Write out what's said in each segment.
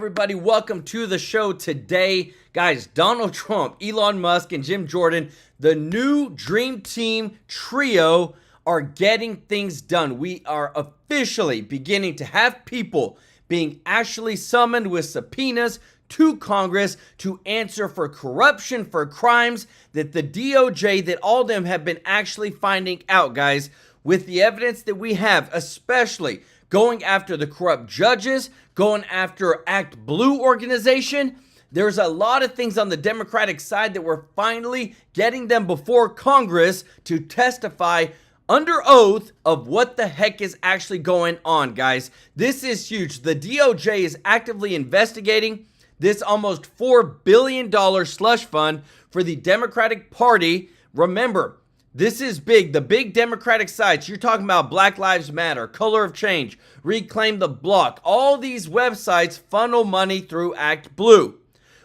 everybody? Welcome to the show today. Guys, Donald Trump, Elon Musk, and Jim Jordan, the new Dream Team trio, are getting things done. We are officially beginning to have people being actually summoned with subpoenas to Congress to answer for corruption, for crimes that the DOJ, that all of them have been actually finding out, guys, with the evidence that we have, especially going after the corrupt judges, going after Act Blue organization. There's a lot of things on the Democratic side that we're finally getting them before Congress to testify under oath of what the heck is actually going on, guys. This is huge. The DOJ is actively investigating this almost $4 billion slush fund for the Democratic Party. Remember, this is big. The big Democratic sites, you're talking about Black Lives Matter, Color of Change, Reclaim the Block. All these websites funnel money through Act Blue.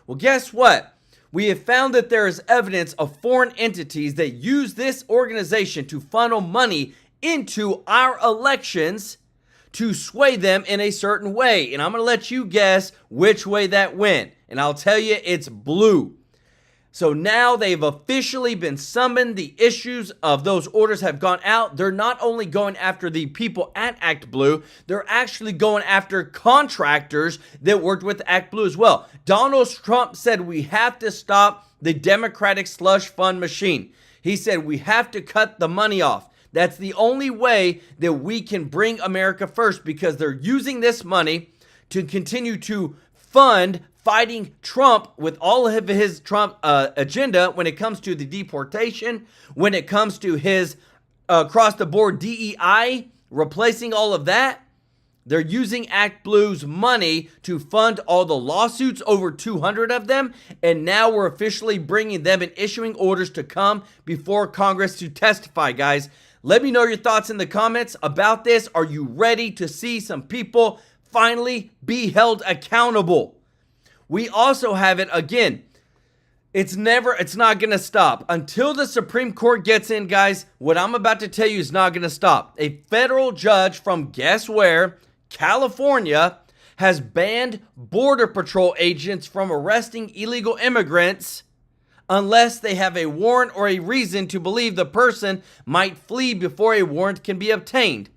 Well, guess what? We have found that there is evidence of foreign entities that use this organization to funnel money into our elections to sway them in a certain way. And I'm going to let you guess which way that went. And I'll tell you, it's blue. So now they've officially been summoned. The issues of those orders have gone out. They're not only going after the people at Act Blue, they're actually going after contractors that worked with Act Blue as well. Donald Trump said we have to stop the Democratic slush fund machine. He said we have to cut the money off. That's the only way that we can bring America first, because they're using this money to continue to fund fighting Trump with all of his Trump agenda when it comes to the deportation, when it comes to his across-the-board DEI, replacing all of that. They're using Act Blue's money to fund all the lawsuits, over 200 of them, and now we're officially bringing them and issuing orders to come before Congress to testify, guys. Let me know your thoughts in the comments about this. Are you ready to see some people finally be held accountable? We also have it again. It's not going to stop. Until the Supreme Court gets in, guys, what I'm about to tell you is not going to stop. A federal judge from guess where? California has banned Border Patrol agents from arresting illegal immigrants unless they have a warrant or a reason to believe the person might flee before a warrant can be obtained.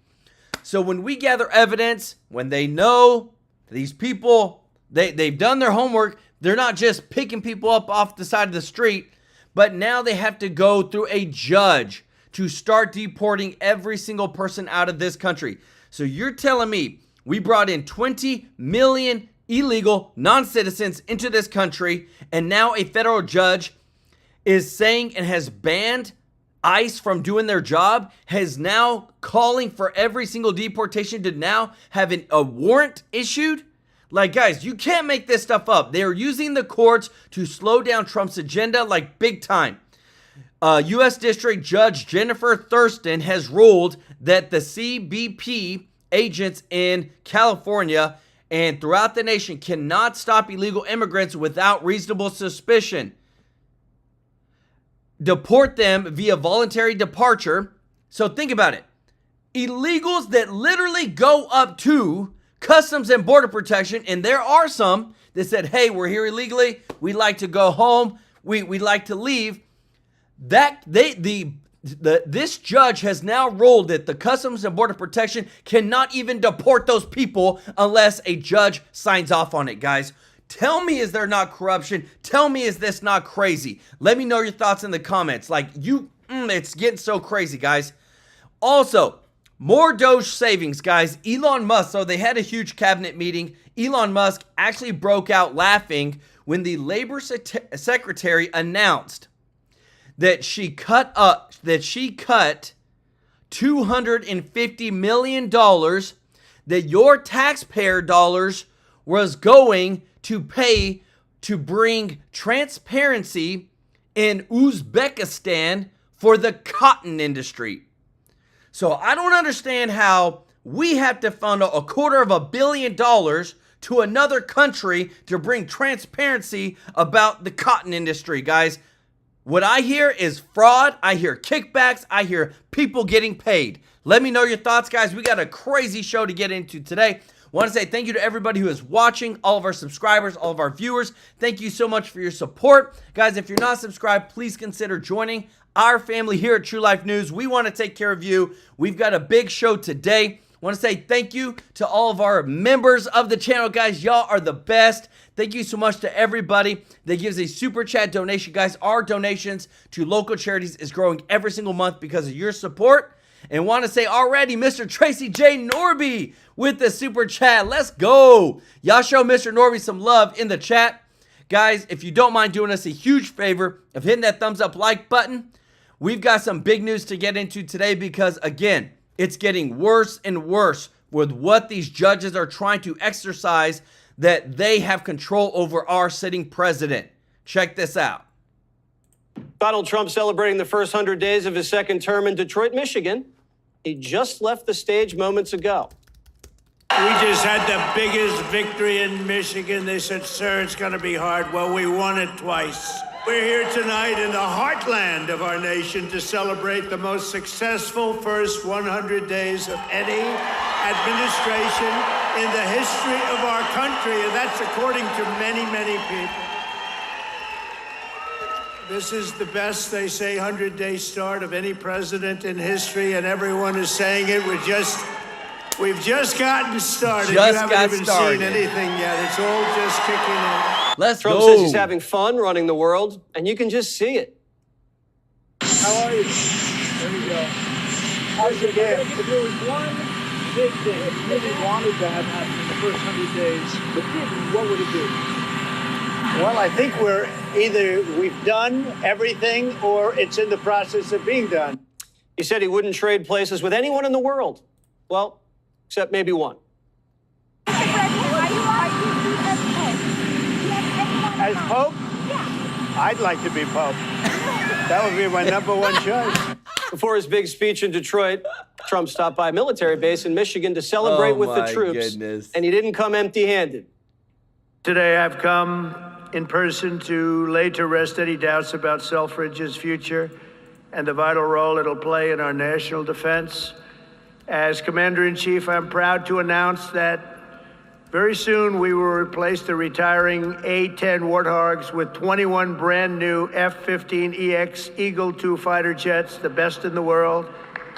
So when we gather evidence, when they know these people, they've done their homework, they're not just picking people up off the side of the street, but now they have to go through a judge to start deporting every single person out of this country. So you're telling me we brought in 20 million illegal non-citizens into this country, and now a federal judge is saying and has banned ICE from doing their job, has now calling for every single deportation to now have a warrant issued? Like, guys, you can't make this stuff up. They are using the courts to slow down Trump's agenda like big time. U.S. District Judge Jennifer Thurston has ruled that the CBP agents in California and throughout the nation cannot stop illegal immigrants without reasonable suspicion. Deport them via voluntary departure. So think about it. Illegals that literally go up to Customs and Border Protection, and there are some that said, hey, we're here illegally, we like to go home, we like to leave. This judge has now ruled that the Customs and Border Protection cannot even deport those people unless a judge signs off on it, guys. Tell me, is there not corruption? Tell me, is this not crazy? Let me know your thoughts in the comments. Like, it's getting so crazy, guys. Also, more Doge savings, guys. Elon Musk, so they had a huge cabinet meeting. Elon Musk actually broke out laughing when the Labor Secretary announced that she cut $250 million that your taxpayer dollars was going to pay to bring transparency in Uzbekistan for the cotton industry. So I don't understand how we have to fund $250 million to another country to bring transparency about the cotton industry, guys. What I hear is fraud. I hear kickbacks. I hear people getting paid. Let me know your thoughts, guys. We got a crazy show to get into today. Want to say thank you to everybody who is watching, all of our subscribers, all of our viewers. Thank you so much for your support. Guys, if you're not subscribed, please consider joining our family here at TrueLife News. We want to take care of you. We've got a big show today. Want to say thank you to all of our members of the channel, guys. Y'all are the best. Thank you so much to everybody that gives a super chat donation. Guys, our donations to local charities is growing every single month because of your support. And want to say already, Mr. Tracy J. Norby with the super chat. Let's go. Y'all show Mr. Norby some love in the chat. Guys, if you don't mind doing us a huge favor of hitting that thumbs up like button, we've got some big news to get into today because, again, it's getting worse and worse with what these judges are trying to exercise that they have control over our sitting president. Check this out. Donald Trump celebrating the first 100 days of his second term in Detroit, Michigan. He just left the stage moments ago. We just had the biggest victory in Michigan. They said, sir, it's going to be hard. Well, we won it twice. We're here tonight in the heartland of our nation to celebrate the most successful first 100 days of any administration in the history of our country, and that's according to many, many people. This is the best, they say, 100-day start of any president in history, and everyone is saying it. We've just gotten started. You haven't even seen anything yet. It's all just kicking in. Trump says he's having fun running the world, and you can just see it. How are you? There we go. How's your day? If there was one big thing that you really wanted to have happen in the first 100 days, but didn't, what would it be? Well, I think we've done everything or it's in the process of being done. He said he wouldn't trade places with anyone in the world. Well, except maybe one. As Pope? Yeah. I'd like to be Pope. That would be my number one choice. Before his big speech in Detroit, Trump stopped by a military base in Michigan to celebrate with the troops. Goodness. And he didn't come empty-handed. Today I've come in person to lay to rest any doubts about Selfridge's future and the vital role it'll play in our national defense. As Commander-in-Chief, I'm proud to announce that very soon we will replace the retiring A-10 Warthogs with 21 brand new F-15EX Eagle II fighter jets, the best in the world,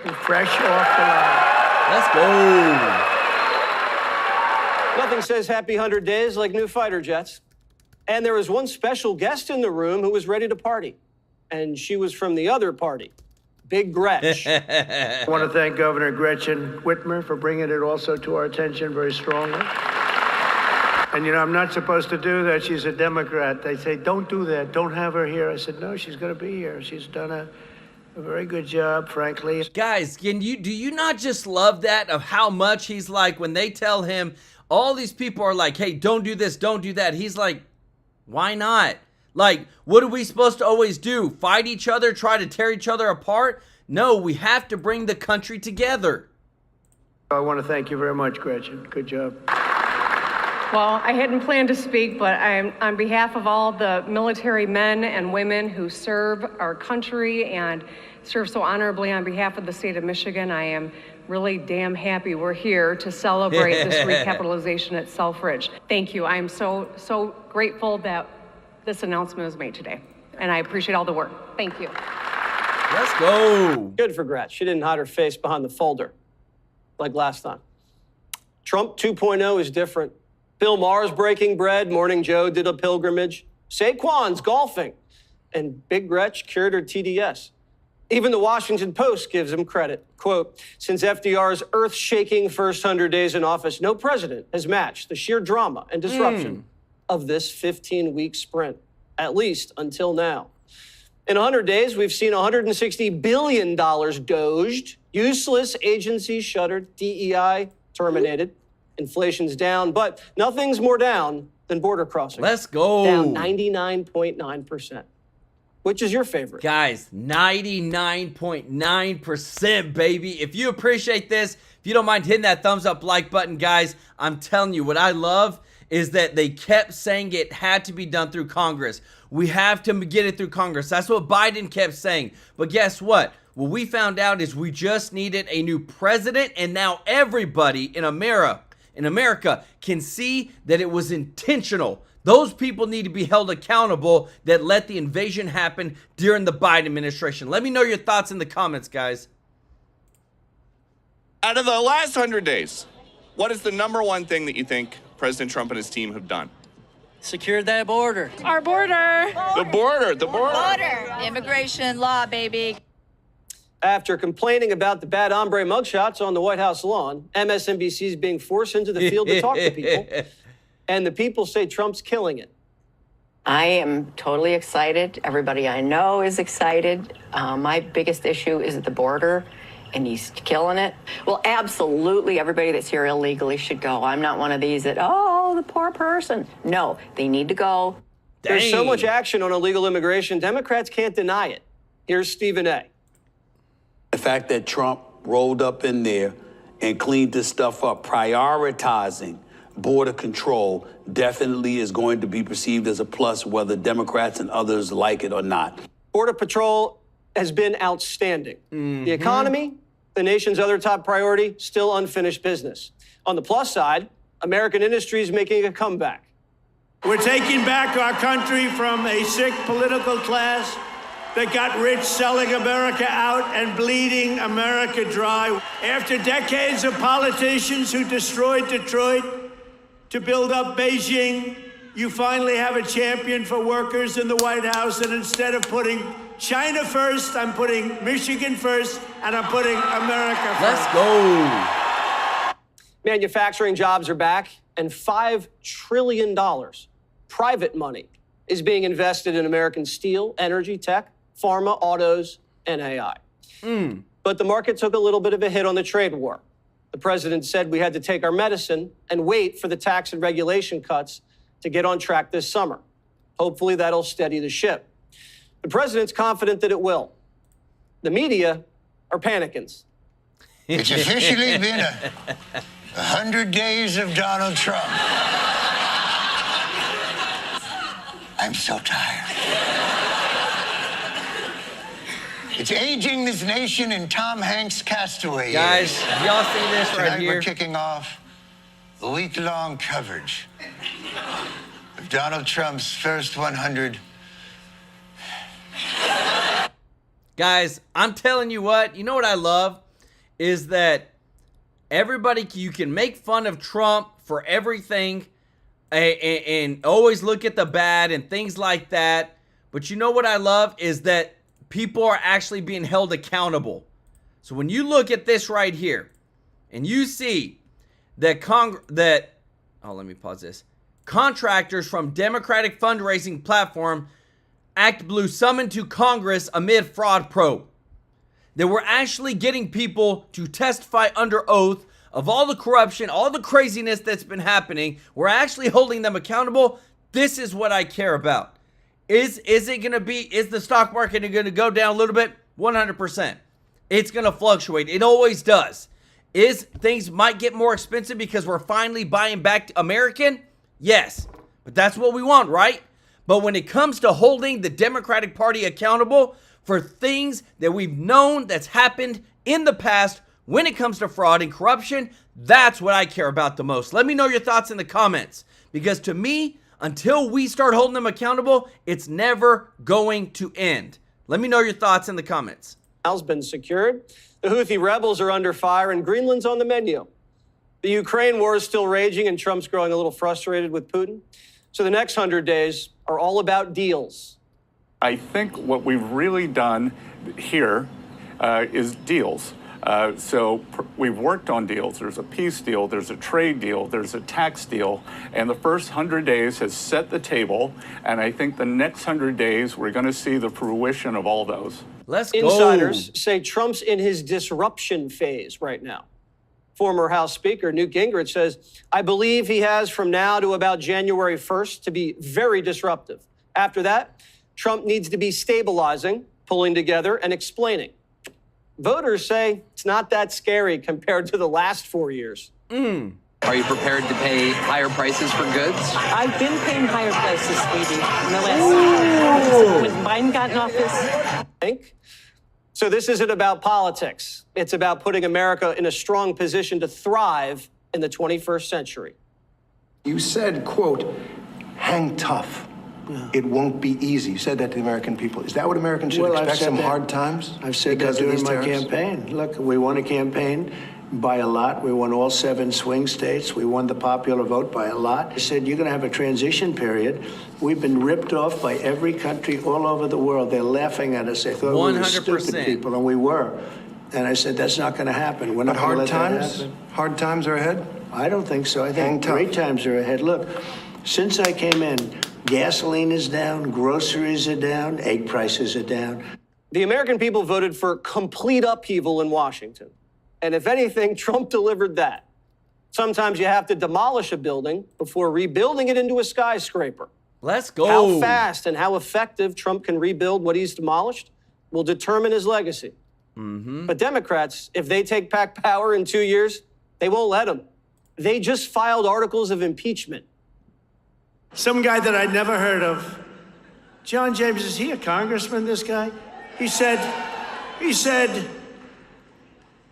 and fresh off the line. Let's go. Nothing says happy 100 days like new fighter jets. And there was one special guest in the room who was ready to party. And she was from the other party, Big Gretch. I want to thank Governor Gretchen Whitmer for bringing it also to our attention very strongly. And, you know, I'm not supposed to do that. She's a Democrat. They say, don't do that. Don't have her here. I said, no, she's going to be here. She's done a very good job, frankly. Guys, do you not just love that of how much he's like when they tell him, all these people are like, hey, don't do this, don't do that. He's like, why not? Like, what are we supposed to always do? Fight each other, try to tear each other apart? No, we have to bring the country together. I want to thank you very much, Gretchen. Good job. Well, I hadn't planned to speak, but I'm on behalf of all the military men and women who serve our country and serve so honorably on behalf of the state of Michigan. I am really damn happy we're here to celebrate this recapitalization at Selfridge. Thank you. I'm so grateful that this announcement was made today, and I appreciate all the work. Thank you. Let's go. Good for Gretch. She didn't hide her face behind the folder like last time. Trump 2.0 is different. Bill Maher's breaking bread. Morning Joe did a pilgrimage. Saquon's golfing. And Big Gretch cured her TDS. Even the Washington Post gives him credit. Quote, since FDR's earth-shaking first 100 days in office, no president has matched the sheer drama and disruption of this 15-week sprint, at least until now. In 100 days, we've seen $160 billion doged, useless agencies shuttered, DEI terminated, inflation's down, but nothing's more down than border crossings. Let's go. Down 99.9%. Which is your favorite? Guys, 99.9%, baby. If you appreciate this, if you don't mind hitting that thumbs up like button, guys, I'm telling you, what I love is that they kept saying it had to be done through Congress. We have to get it through Congress. That's what Biden kept saying. But guess what? What we found out is we just needed a new president, and now everybody in America in America can see that it was intentional. Those people need to be held accountable that let the invasion happen during the Biden administration. Let me know your thoughts in the comments, guys. Out of the last 100 days, what is the number one thing that you think President Trump and his team have done? Secured that border. Our border. The border. Immigration law, baby. After complaining about the bad hombre mugshots on the White House lawn, MSNBC is being forced into the field to talk to people. And the people say Trump's killing it. I am totally excited. Everybody I know is excited. My biggest issue is at the border, and he's killing it. Well, absolutely, everybody that's here illegally should go. I'm not one of these that, oh, the poor person. No, they need to go. There's so much action on illegal immigration, Democrats can't deny it. Here's Stephen A. The fact that Trump rolled up in there and cleaned this stuff up, prioritizing border control, definitely is going to be perceived as a plus, whether Democrats and others like it or not. Border Patrol has been outstanding. The economy, the nation's other top priority, still unfinished business. On the plus side, American industry is making a comeback. We're taking back our country from a sick political class that got rich selling America out and bleeding America dry. After decades of politicians who destroyed Detroit to build up Beijing, you finally have a champion for workers in the White House, and instead of putting China first, I'm putting Michigan first, and I'm putting America first. Let's go. Manufacturing jobs are back, and $5 trillion private money is being invested in American steel, energy, tech, pharma, autos, and AI. But the market took a little bit of a hit on the trade war. The president said we had to take our medicine and wait for the tax and regulation cuts to get on track this summer. Hopefully that'll steady the ship. The president's confident that it will. The media are panicking. It's officially been 100 days of Donald Trump. I'm so tired. It's aging this nation in Tom Hanks' Castaway Guys, years. y'all see this right Tonight here? we're kicking off a week-long coverage of Donald Trump's first 100. Guys, I'm telling you what I love is that everybody, you can make fun of Trump for everything and always look at the bad and things like that. But you know what I love is that people are actually being held accountable. So when you look at this right here and you see that let me pause this. Contractors from Democratic fundraising platform Act Blue summoned to Congress amid fraud probe. They were actually getting people to testify under oath of all the corruption, all the craziness that's been happening. We're actually holding them accountable. This is what I care about. Is the stock market going to go down a little bit? 100%. It's going to fluctuate. It always does. Things might get more expensive because we're finally buying back American? Yes. But that's what we want, right? But when it comes to holding the Democratic Party accountable for things that we've known that's happened in the past, when it comes to fraud and corruption, that's what I care about the most. Let me know your thoughts in the comments. Because to me, until we start holding them accountable, it's never going to end. Let me know your thoughts in the comments. Has been secured. The Houthi rebels are under fire, and Greenland's on the menu. The Ukraine war is still raging, and Trump's growing a little frustrated with Putin. So the next 100 days are all about deals. I think what we've really done here is deals. We've worked on deals. There's a peace deal, there's a trade deal, there's a tax deal, and the first 100 days has set the table, and I think the next 100 days we're going to see the fruition of all those. Let's go. Insiders say Trump's in his disruption phase right now. Former House Speaker Newt Gingrich says, I believe he has from now to about January 1st to be very disruptive. After that, Trump needs to be stabilizing, pulling together, and explaining. Voters say it's not that scary compared to the last 4 years. Are you prepared to pay higher prices for goods? I've been paying higher prices, sweetie, in the last when Biden got in office. So this isn't about politics. It's about putting America in a strong position to thrive in the 21st century. You said, quote, hang tough. It won't be easy. You said that to the American people. Is that what Americans should expect, some hard times? I've said that during my campaign. Look, we won a campaign by a lot. We won all 7 swing states. We won the popular vote by a lot. I said, you're going to have a transition period. We've been ripped off by every country all over the world. They're laughing at us. They thought we were stupid people, and we were. And I said, that's not going to happen. We're not going to let that happen. Hard times are ahead? I don't think so. I think great times are ahead. Look, since I came in, gasoline is down, groceries are down, egg prices are down. The American people voted for complete upheaval in Washington. And if anything, Trump delivered that. Sometimes you have to demolish a building before rebuilding it into a skyscraper. Let's go. How fast and how effective Trump can rebuild what he's demolished will determine his legacy. But Democrats, if they take back power in 2 years, they won't let him. They just filed articles of impeachment. Some guy that I'd never heard of. John James, is he a congressman, this guy? He said,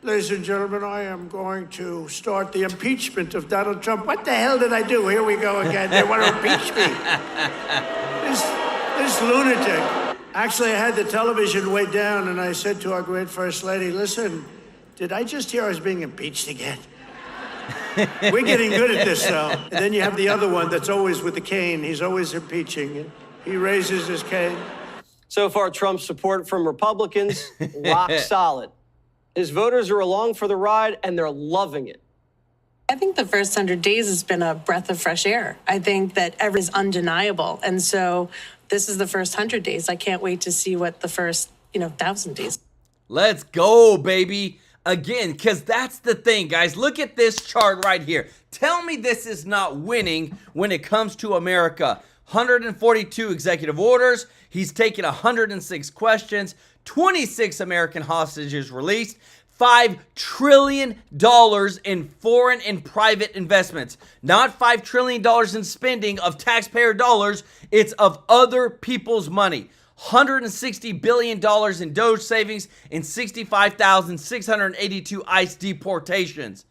ladies and gentlemen, I am going to start the impeachment of Donald Trump. What the hell did I do? Here we go again. They want to impeach me. This lunatic. Actually, I had the television way down, and I said to our great First Lady, listen, did I just hear I was being impeached again? We're getting good at this, though. And then you have the other one that's always with the cane. He's always impeaching. He raises his cane. So far, Trump's support from Republicans, rock solid. His voters are along for the ride, and they're loving it. I think the first 100 days has been a breath of fresh air. I think that everything is undeniable. And so this is the first 100 days. I can't wait to see what the first, 1,000 days. Let's go, baby. Again, because that's the thing, guys. Look at this chart right here. Tell me this is not winning when it comes to America. 142 executive orders. He's taken 106 questions. 26 American hostages released. $5 trillion in foreign and private investments. Not $5 trillion in spending of taxpayer dollars. It's of other people's money. $160 billion in Doge savings and 65,682 ICE deportations.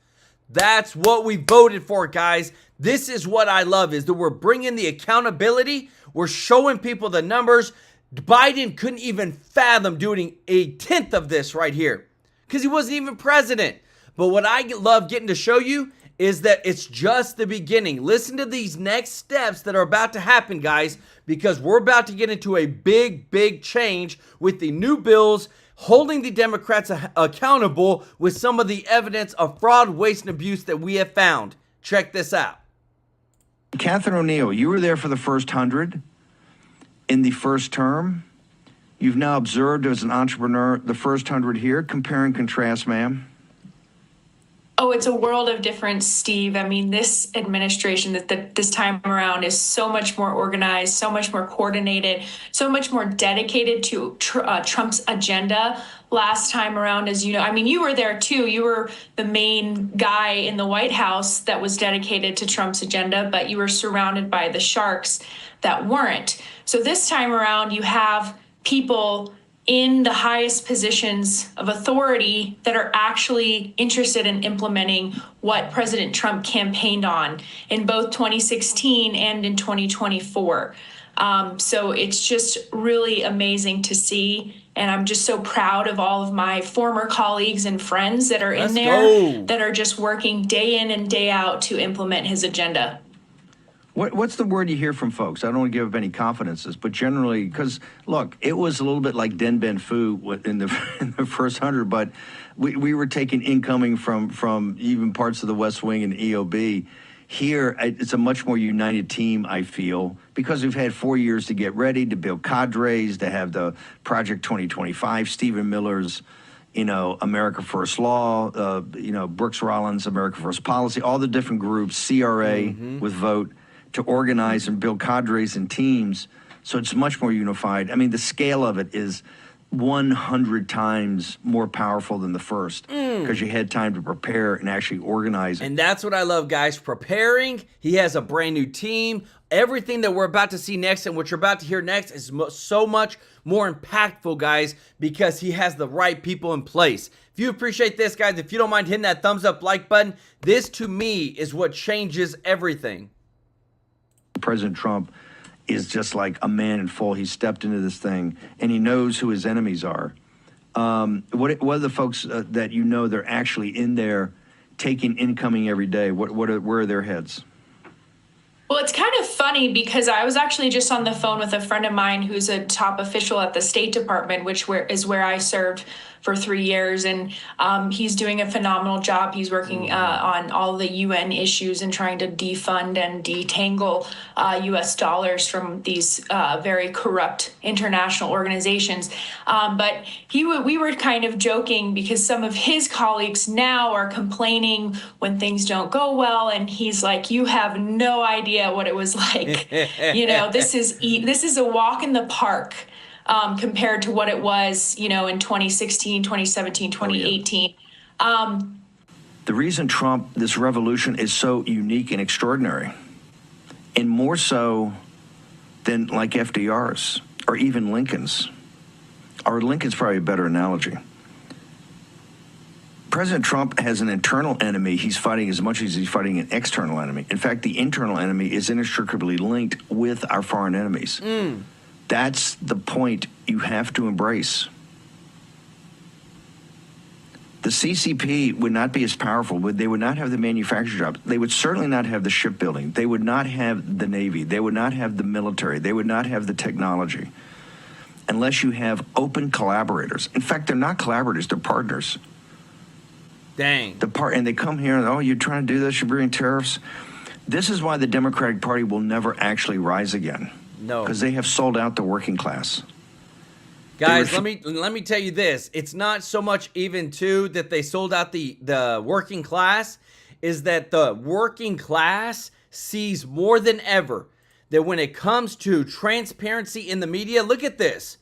That's what we voted for, guys. This is what I love, is that we're bringing the accountability. We're showing people the numbers. Biden couldn't even fathom doing a tenth of this right here because he wasn't even president. But what I love getting to show you is that it's just the beginning. Listen to these next steps that are about to happen, guys, because we're about to get into a big, big change with the new bills holding the Democrats accountable with some of the evidence of fraud, waste, and abuse that we have found. Check this out. Catherine O'Neill, you were there for the first 100 in the first term. You've now observed as an entrepreneur the first 100 here. Compare and contrast, ma'am. Oh, it's a world of difference, Steve. I mean, this administration this time around is so much more organized, so much more coordinated, so much more dedicated to Trump's agenda. Last time around, as you know, I mean, you were there too. You were the main guy in the White House that was dedicated to Trump's agenda, but you were surrounded by the sharks that weren't. So this time around, you have people in the highest positions of authority that are actually interested in implementing what President Trump campaigned on in both 2016 and in 2024. So it's just really amazing to see. And I'm just so proud of all of my former colleagues and friends that are in there that are just working day in and day out to implement his agenda. What's the word you hear from folks? I don't want to give up any confidences, but generally, because, look, it was a little bit like Den Ben Phu in the first 100, but we were taking incoming from even parts of the West Wing and EOB. Here, it's a much more united team, I feel, because we've had 4 years to get ready, to build cadres, to have the Project 2025, Stephen Miller's, America First Law, Brooks Rollins, America First Policy, all the different groups, CRA with Vote, to organize and build cadres and teams, so it's much more unified. I mean, the scale of it is 100 times more powerful than the first because you had time to prepare and actually organize it. And that's what I love, guys. Preparing. He has a brand new team. Everything that we're about to see next and what you're about to hear next is so much more impactful, guys, because he has the right people in place. If you appreciate this, guys, if you don't mind hitting that thumbs up like button, this to me is what changes everything. President Trump is just like a man in full. He stepped into this thing, and he knows who his enemies are. What are the folks that you know they're actually in there taking incoming every day? Where are their heads? Well, it's kind of funny because I was actually just on the phone with a friend of mine who's a top official at the State Department, which is where I served for 3 years. And he's doing a phenomenal job. He's working on all the UN issues and trying to defund and detangle U.S. dollars from these very corrupt international organizations. But we were kind of joking because some of his colleagues now are complaining when things don't go well. And he's like, you have no idea what it was like. You know, this is a walk in the park. Compared to what it was, you know, in 2016, 2017, 2018. The reason this revolution is so unique and extraordinary, and more so than like FDR's or even Lincoln's, or Lincoln's probably a better analogy. President Trump has an internal enemy he's fighting as much as he's fighting an external enemy. In fact, the internal enemy is inextricably linked with our foreign enemies. That's the point you have to embrace. The CCP would not be as powerful. They would not have the manufacturing jobs. They would certainly not have the shipbuilding. They would not have the Navy. They would not have the military. They would not have the technology unless you have open collaborators. In fact, they're not collaborators. They're partners. Dang. And they come here and, oh, you're trying to do this. You're bringing tariffs. This is why the Democratic Party will never actually rise again. No. Because they have sold out the working class. Guys, let me tell you this. It's not so much even too that they sold out the working class, is that the working class sees more than ever that when it comes to transparency in the media, look at this.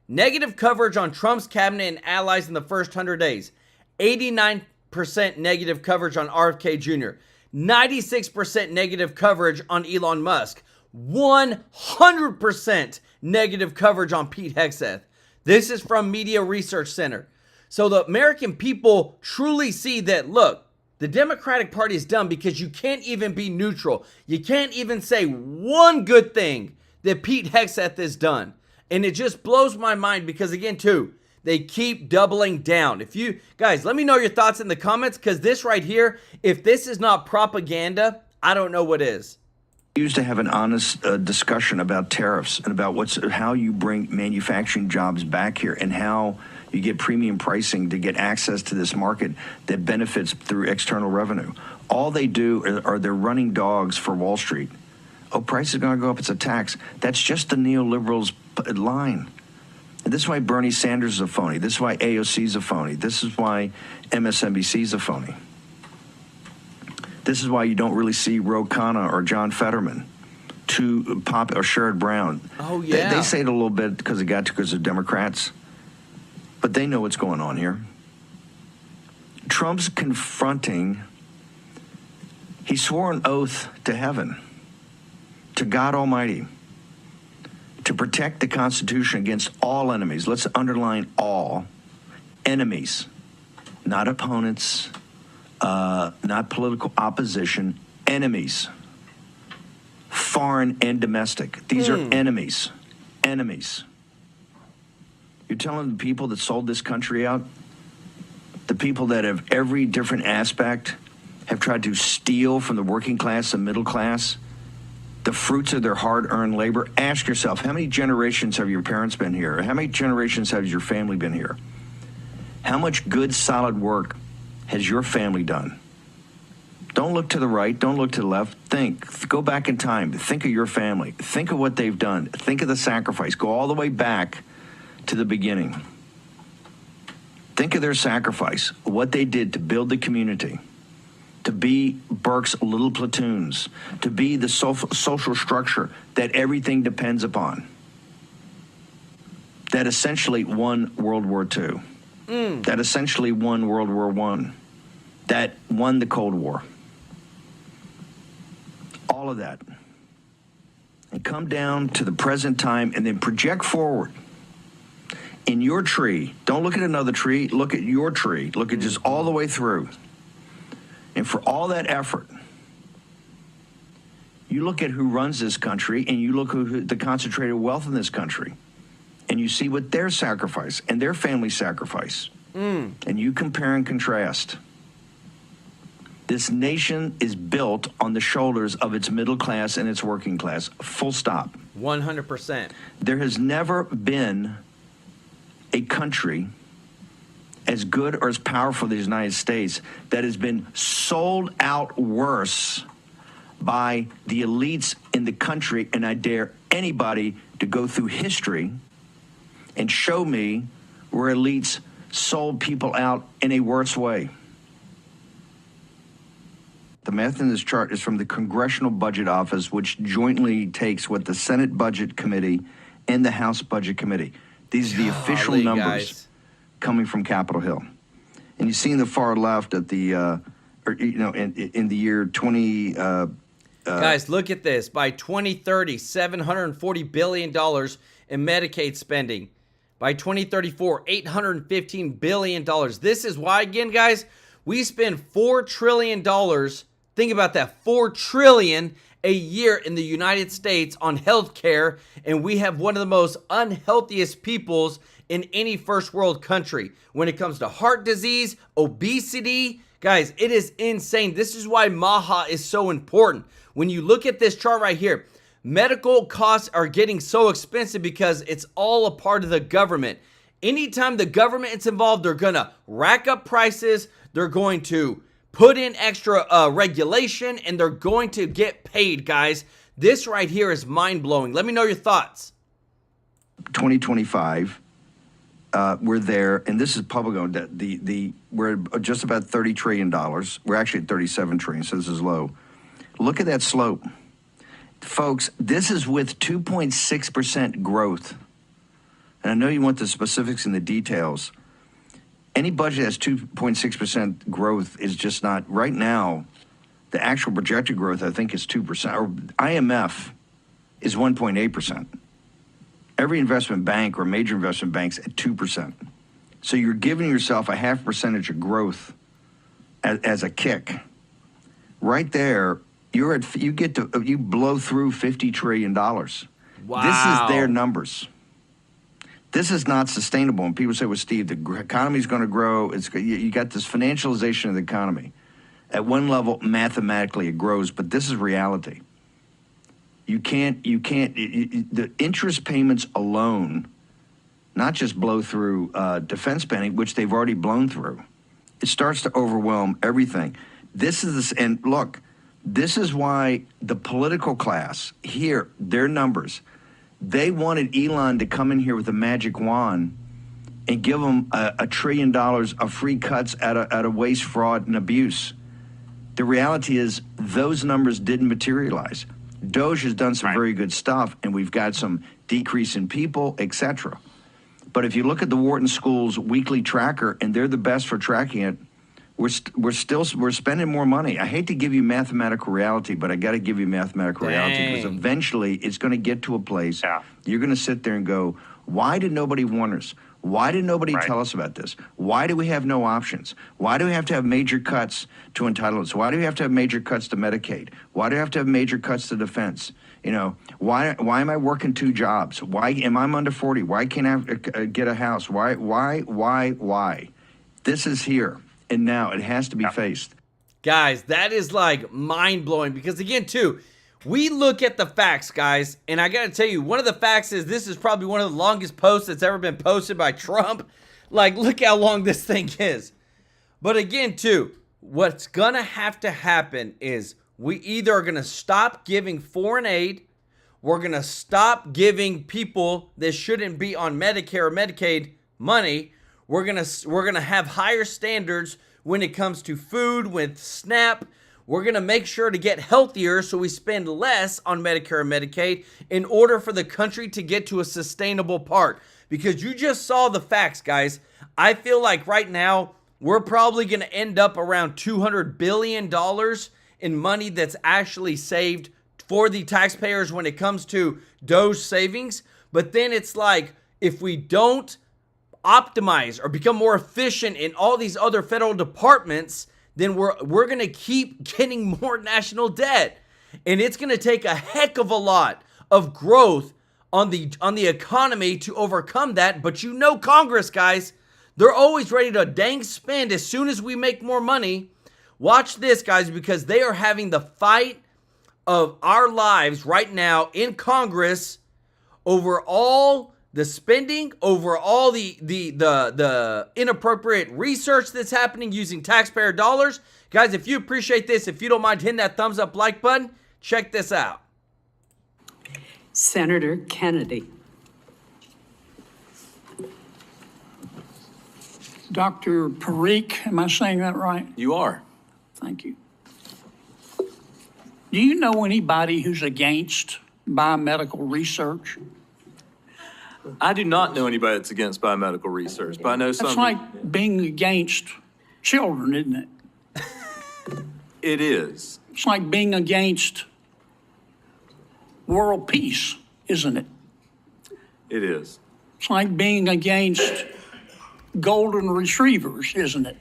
Negative coverage on Trump's cabinet and allies in the first 100 days. 89% negative coverage on RFK Jr. 96% negative coverage on Elon Musk. 100% negative coverage on Pete Hegseth. This is from Media Research Center. So the American people truly see that, look, the Democratic Party is dumb because you can't even be neutral. You can't even say one good thing that Pete Hegseth has done. And it just blows my mind because, again, too, they keep doubling down. If you guys, let me know your thoughts in the comments, because this right here, if this is not propaganda, I don't know what is. Used to have an honest discussion about tariffs and about how you bring manufacturing jobs back here and how you get premium pricing to get access to this market that benefits through external revenue. All they do are they're running dogs for Wall Street. Oh, price is going to go up. It's a tax. That's just the neoliberals' line. And this is why Bernie Sanders is a phony. This is why AOC is a phony. This is why MSNBC is a phony. This is why you don't really see Ro Khanna or John Fetterman or Sherrod Brown. Oh, yeah. They say it a little bit because of Democrats, but they know what's going on here. Trump's confronting, he swore an oath to heaven, to God Almighty, to protect the Constitution against all enemies. Let's underline all enemies, not opponents, not political opposition, enemies, foreign and domestic. These are enemies, enemies. You're telling the people that sold this country out, the people that have every different aspect have tried to steal from the working class and middle class the fruits of their hard-earned labor. Ask yourself, how many generations have your parents been here? How many generations has your family been here? How much good, solid work has your family done? Don't look to the right. Don't look to the left. Think. Go back in time. Think of your family. Think of what they've done. Think of the sacrifice. Go all the way back to the beginning. Think of their sacrifice, what they did to build the community, to be Burke's little platoons, to be the social structure that everything depends upon. that essentially won World War II, that essentially won World War I, that won the Cold War. All of that. And come down to the present time and then project forward. In your tree, don't look at another tree, look at your tree. Look at just all the way through. And for all that effort, you look at who runs this country and you look at the concentrated wealth in this country. And you see what their sacrifice and their family sacrifice. And you compare and contrast. This nation is built on the shoulders of its middle class and its working class. Full stop. 100%. There has never been a country as good or as powerful as the United States that has been sold out worse by the elites in the country. And I dare anybody to go through history and show me where elites sold people out in a worse way. The math in this chart is from the Congressional Budget Office, which jointly takes what the Senate Budget Committee and the House Budget Committee. These are the official numbers coming from Capitol Hill. And you see in the far left at the, in the year 20... guys, look at this. By 2030, $740 billion in Medicaid spending. By 2034, $815 billion. This is why, again, guys, we spend $4 trillion. Think about that, $4 trillion a year in the United States on healthcare, and we have one of the most unhealthiest peoples in any first world country. When it comes to heart disease, obesity, guys, it is insane. This is why MAHA is so important. When you look at this chart right here, medical costs are getting so expensive because it's all a part of the government. Anytime the government is involved, they're going to rack up prices, they're going to put in extra regulation, and they're going to get paid, guys. This right here is mind-blowing. Let me know your thoughts. 2025, we're there, and this is public owned debt. We're at just about $30 trillion. We're actually at 37 trillion, so this is low. Look at that slope. Folks, this is with 2.6% growth. And I know you want the specifics and the details. Any budget that has 2.6% growth is just not, right now, the actual projected growth, I think, is 2%. Or IMF is 1.8%. Every investment bank or major investment bank's at 2%. So you're giving yourself a 0.5% of growth as a kick. Right there, you blow through $50 trillion. Wow. This is their numbers. This is not sustainable. And people say, well, Steve, the economy is going to grow. You got this financialization of the economy. At one level, mathematically, it grows, but this is reality. The interest payments alone, not just blow through defense spending, which they've already blown through. It starts to overwhelm everything. And look, this is why the political class here, their numbers, they wanted Elon to come in here with a magic wand and give them $1 trillion of free cuts out of waste, fraud, and abuse. The reality is those numbers didn't materialize. Doge has done some very good stuff, and we've got some decrease in people, etc. But if you look at the Wharton School's weekly tracker, and they're the best for tracking it, we're spending more money. I hate to give you mathematical reality, but I got to give you mathematical reality because eventually it's going to get to a place you're going to sit there and go, why did nobody warn us? Why did nobody tell us about this? Why do we have no options? Why do we have to have major cuts to entitlements? Why do we have to have major cuts to Medicaid? Why do we have to have major cuts to defense? Why am I working 2 jobs? Why am I under 40? Why can't I get a house? Why? This is here. And now it has to be faced. Guys, that is like mind-blowing because, again, too, we look at the facts, guys, and I got to tell you, one of the facts is this is probably one of the longest posts that's ever been posted by Trump. Like, look how long this thing is. But again, too, what's going to have to happen is we either are going to stop giving foreign aid, we're going to stop giving people that shouldn't be on Medicare or Medicaid money. We're gonna have higher standards when it comes to food, with SNAP, We're going to make sure to get healthier so we spend less on Medicare and Medicaid in order for the country to get to a sustainable part. Because you just saw the facts, guys. I feel like right now we're probably going to end up around $200 billion in money that's actually saved for the taxpayers when it comes to those savings. But then it's like, if we don't optimize or become more efficient in all these other federal departments, then we're going to keep getting more national debt. And it's going to take a heck of a lot of growth on the economy to overcome that. But you know Congress, guys, they're always ready to dang spend as soon as we make more money. Watch this, guys, because they are having the fight of our lives right now in Congress over all the spending, over all the inappropriate research that's happening using taxpayer dollars. Guys, if you appreciate this, if you don't mind hitting that thumbs up like button, check this out. Senator Kennedy. Dr. Parikh, am I saying that right? You are. Thank you. Do you know anybody who's against biomedical research? I do not know anybody that's against biomedical research, but I know some. It's like being against children, isn't it? It is. It's like being against world peace, isn't it? It is. It's like being against golden retrievers, isn't it?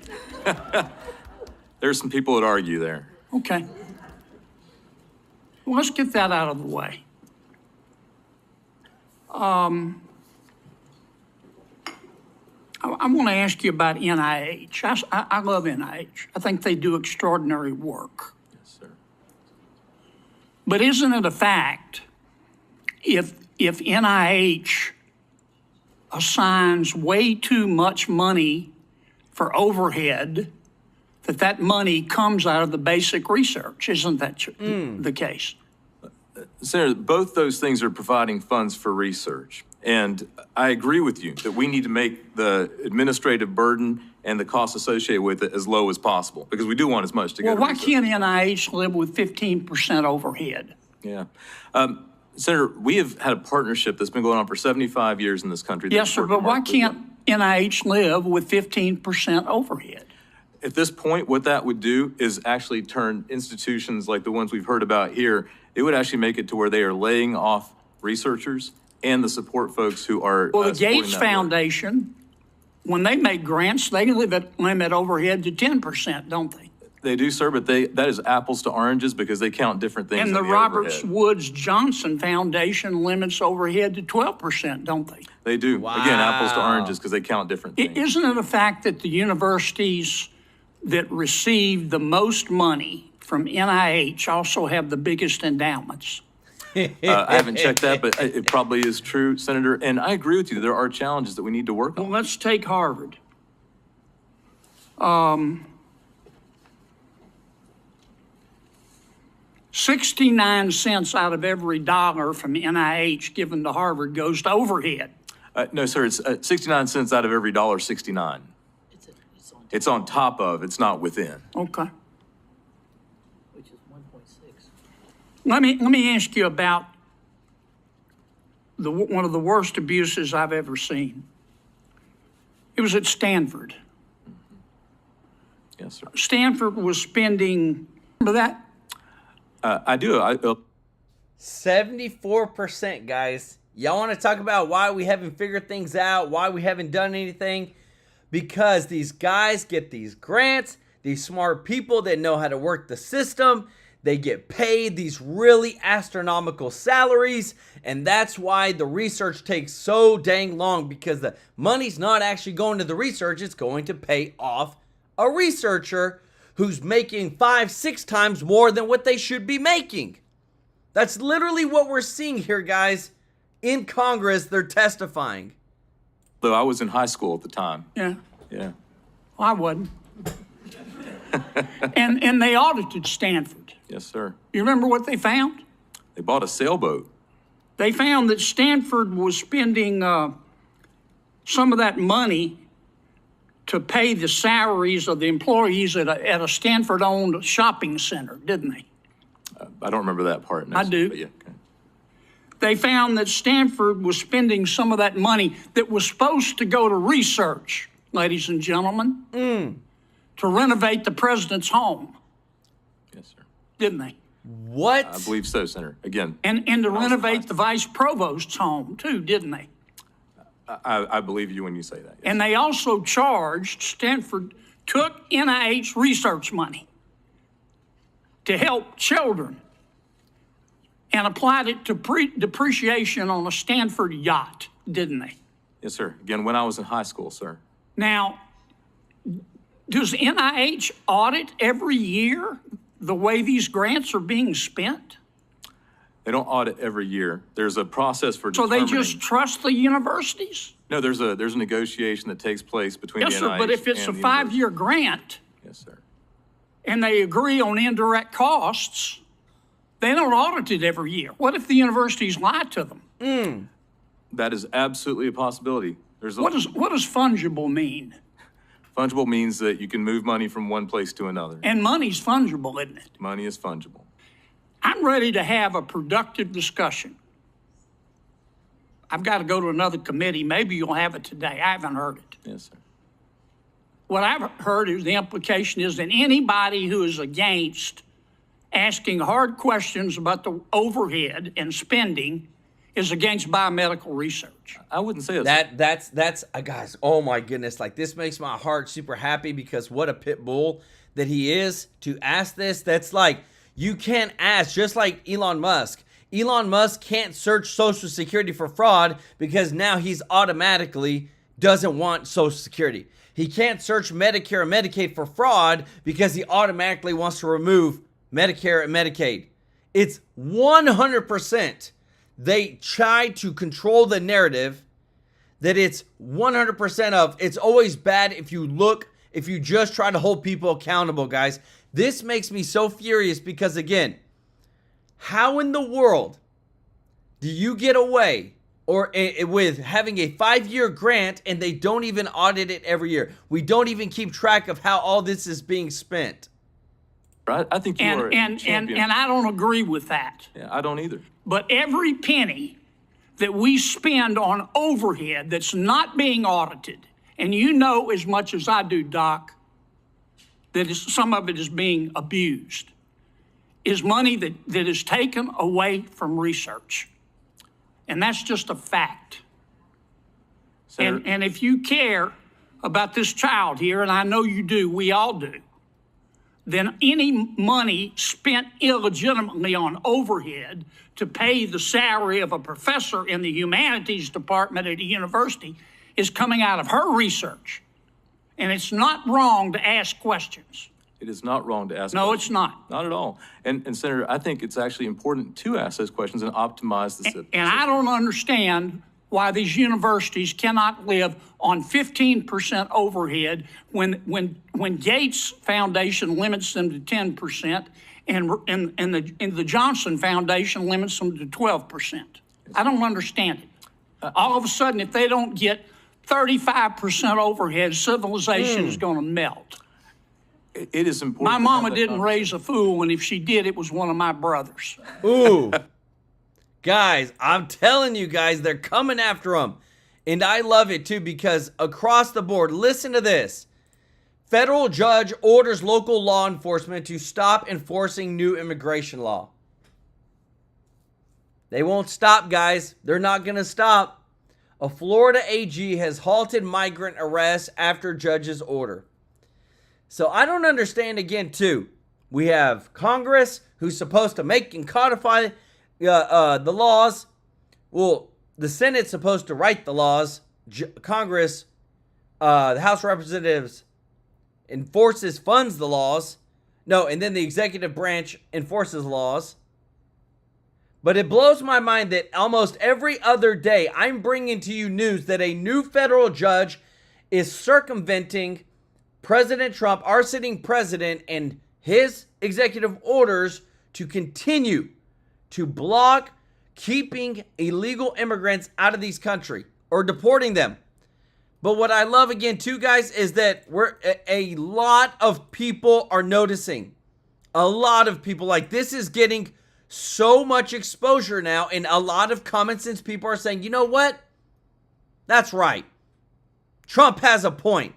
There's some people that argue there. Okay. Well, let's get that out of the way. I want to ask you about NIH. I love NIH. I think they do extraordinary work. Yes, sir. But isn't it a fact if NIH assigns way too much money for overhead, that money comes out of the basic research? Isn't that the case? Senator, both those things are providing funds for research. And I agree with you that we need to make the administrative burden and the costs associated with it as low as possible, because we do want as much to go to Well, why research. can't NIH live with 15% overhead? Yeah. Senator, we have had a partnership that's been going on for 75 years in this country. Yes, sir, but why can't NIH live with 15% overhead? At this point, what that would do is actually turn institutions like the ones we've heard about here, it would actually make it to where they are laying off researchers and the support folks who are Well, the supporting Gates that Foundation, when they make grants, they limit overhead to 10%, don't they? They do, sir, but that is apples to oranges because they count different things. And the in Roberts overhead. Woods Johnson Foundation limits overhead to 12%, don't they? They do. Again, apples to oranges because they count different things. Isn't it a fact that the universities that receive the most money from NIH also have the biggest endowments? I haven't checked that, but it probably is true, Senator. And I agree with you. There are challenges that we need to work on. Well, let's take Harvard. 69 cents out of every dollar from NIH given to Harvard goes to overhead. No, sir, it's 69 cents out of every $1.69. It's on top of, it's not within. Okay. Which is 1.6. Let me ask you about one of the worst abuses I've ever seen. It was at Stanford. Yes, sir. Stanford was spending, remember that? I do. 74%, guys. Y'all want to talk about why we haven't figured things out, why we haven't done anything? Because these guys get these grants, these smart people that know how to work the system, they get paid these really astronomical salaries, and that's why the research takes so dang long, because the money's not actually going to the research, it's going to pay off a researcher who's making 5-6 times more than what they should be making. That's literally what we're seeing here, guys. In Congress, they're testifying. Though I was in high school at the time. Yeah. Yeah. Well, I wasn't. and they audited Stanford. Yes, sir. You remember what they found? They bought a sailboat. They found that Stanford was spending some of that money to pay the salaries of the employees at a Stanford-owned shopping center, didn't they? I don't remember that part. I do. But yeah, okay. They found that Stanford was spending some of that money that was supposed to go to research, ladies and gentlemen, to renovate the president's home. Yes, sir. Didn't they? What? I believe so, Senator. Again. And to renovate the vice provost's home, too, didn't they? I believe you when you say that. Yes. And they also charged, Stanford took NIH research money to help children and applied it to depreciation on a Stanford yacht, didn't they? Yes, sir. Again, when I was in high school, sir. Now, does NIH audit every year the way these grants are being spent? They don't audit every year. There's a process for So determining. they just trust the universities? No, there's a negotiation that takes place between Yes, the sir, NIH but if it's a and the five-year grant, Yes, sir. and they agree on indirect costs, they don't audit it every year. What if the universities lie to them? That is absolutely a possibility. There's What does fungible mean? fungible means that you can move money from one place to another. And money's fungible, isn't it? Money is fungible. I'm ready to have a productive discussion. I've got to go to another committee. Maybe you'll have it today. I haven't heard it. Yes, sir. What I've heard is the implication is that anybody who is against asking hard questions about the overhead and spending is against biomedical research. I wouldn't say that's guys, oh my goodness, like this makes my heart super happy because what a pit bull that he is to ask this. That's like, you can't ask, just like Elon Musk. Elon Musk can't search Social Security for fraud because now he's automatically doesn't want Social Security. He can't search Medicare and Medicaid for fraud because he automatically wants to remove Medicare and Medicaid. It's 100%. They try to control the narrative that it's 100% of, it's always bad if you just try to hold people accountable, guys. This makes me so furious because, again, how in the world do you get away with having a 5-year grant and they don't even audit it every year? We don't even keep track of how all this is being spent. I think you are a champion. And I don't agree with that. Yeah, I don't either. But every penny that we spend on overhead that's not being audited, and you know as much as I do, Doc, that some of it is being abused, is money that is taken away from research. And that's just a fact. And if you care about this child here, and I know you do, we all do, then any money spent illegitimately on overhead to pay the salary of a professor in the humanities department at a university is coming out of her research. And it's not wrong to ask questions. It is not wrong to ask No, questions. it's not. Not at all. And Senator, I think it's actually important to ask those questions and optimize the system. And I don't understand why these universities cannot live on 15% overhead when Gates Foundation limits them to 10% and the Johnson Foundation limits them to 12%. I don't understand it. All of a sudden, if they don't get 35% overhead, civilization is going to melt. It is important. My mama didn't raise a fool, and if she did, it was one of my brothers. Ooh. Guys, I'm telling you guys, they're coming after him. And I love it too because across the board, listen to this. Federal judge orders local law enforcement to stop enforcing new immigration law. They won't stop, guys. They're not going to stop. A Florida AG has halted migrant arrests after judge's order. So I don't understand again too. We have Congress who's supposed to make and codify the laws. Well, the Senate's supposed to write the laws. Congress, the House of Representatives funds the laws. No, and then the executive branch enforces laws. But it blows my mind that almost every other day I'm bringing to you news that a new federal judge is circumventing President Trump, our sitting president, and his executive orders to continue to block keeping illegal immigrants out of this country or deporting them. But what I love again too, guys, is that a lot of people are noticing. A lot of people, like, this is getting so much exposure now, and a lot of common sense people are saying, you know what? That's right. Trump has a point.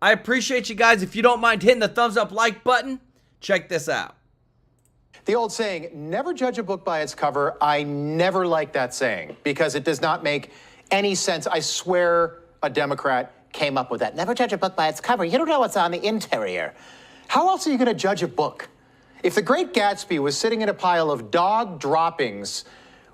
I appreciate you guys. If you don't mind hitting the thumbs up like button, check this out. The old saying, never judge a book by its cover. I never like that saying because it does not make any sense. I swear a Democrat came up with that. Never judge a book by its cover. You don't know what's on the interior. How else are you going to judge a book? If The Great Gatsby was sitting in a pile of dog droppings,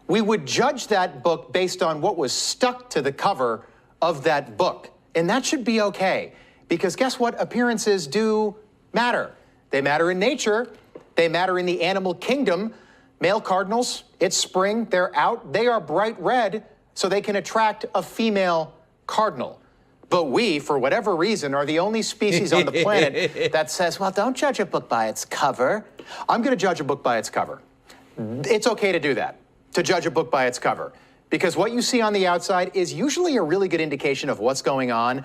we would judge that book based on what was stuck to the cover of that book. And that should be okay. Because guess what? Appearances do matter. They matter in nature. They matter in the animal kingdom. Male cardinals, it's spring, they're out. They are bright red, so they can attract a female cardinal. But we, for whatever reason, are the only species on the planet that says, well, don't judge a book by its cover. I'm going to judge a book by its cover. It's okay to do that, to judge a book by its cover. Because what you see on the outside is usually a really good indication of what's going on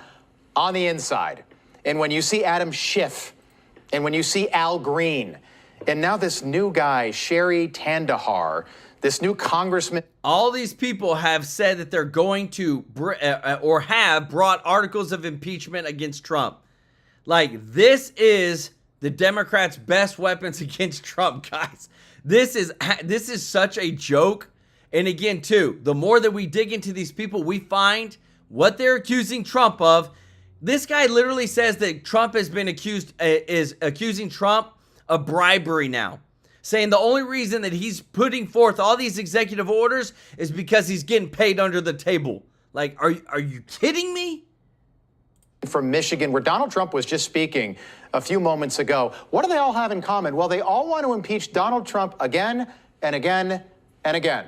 the inside. And when you see Adam Schiff, and when you see Al Green, and now this new guy, Sherry Tandahar, this new congressman. All these people have said that they're going to, or have brought articles of impeachment against Trump. Like, this is the Democrats' best weapons against Trump, guys. This is such a joke. And again, too, the more that we dig into these people, we find what they're accusing Trump of. This guy literally says that Trump has been accusing Trump of bribery now. Saying the only reason that he's putting forth all these executive orders is because he's getting paid under the table. Like, are you kidding me? From Michigan, where Donald Trump was just speaking a few moments ago. What do they all have in common? Well, they all want to impeach Donald Trump again and again and again.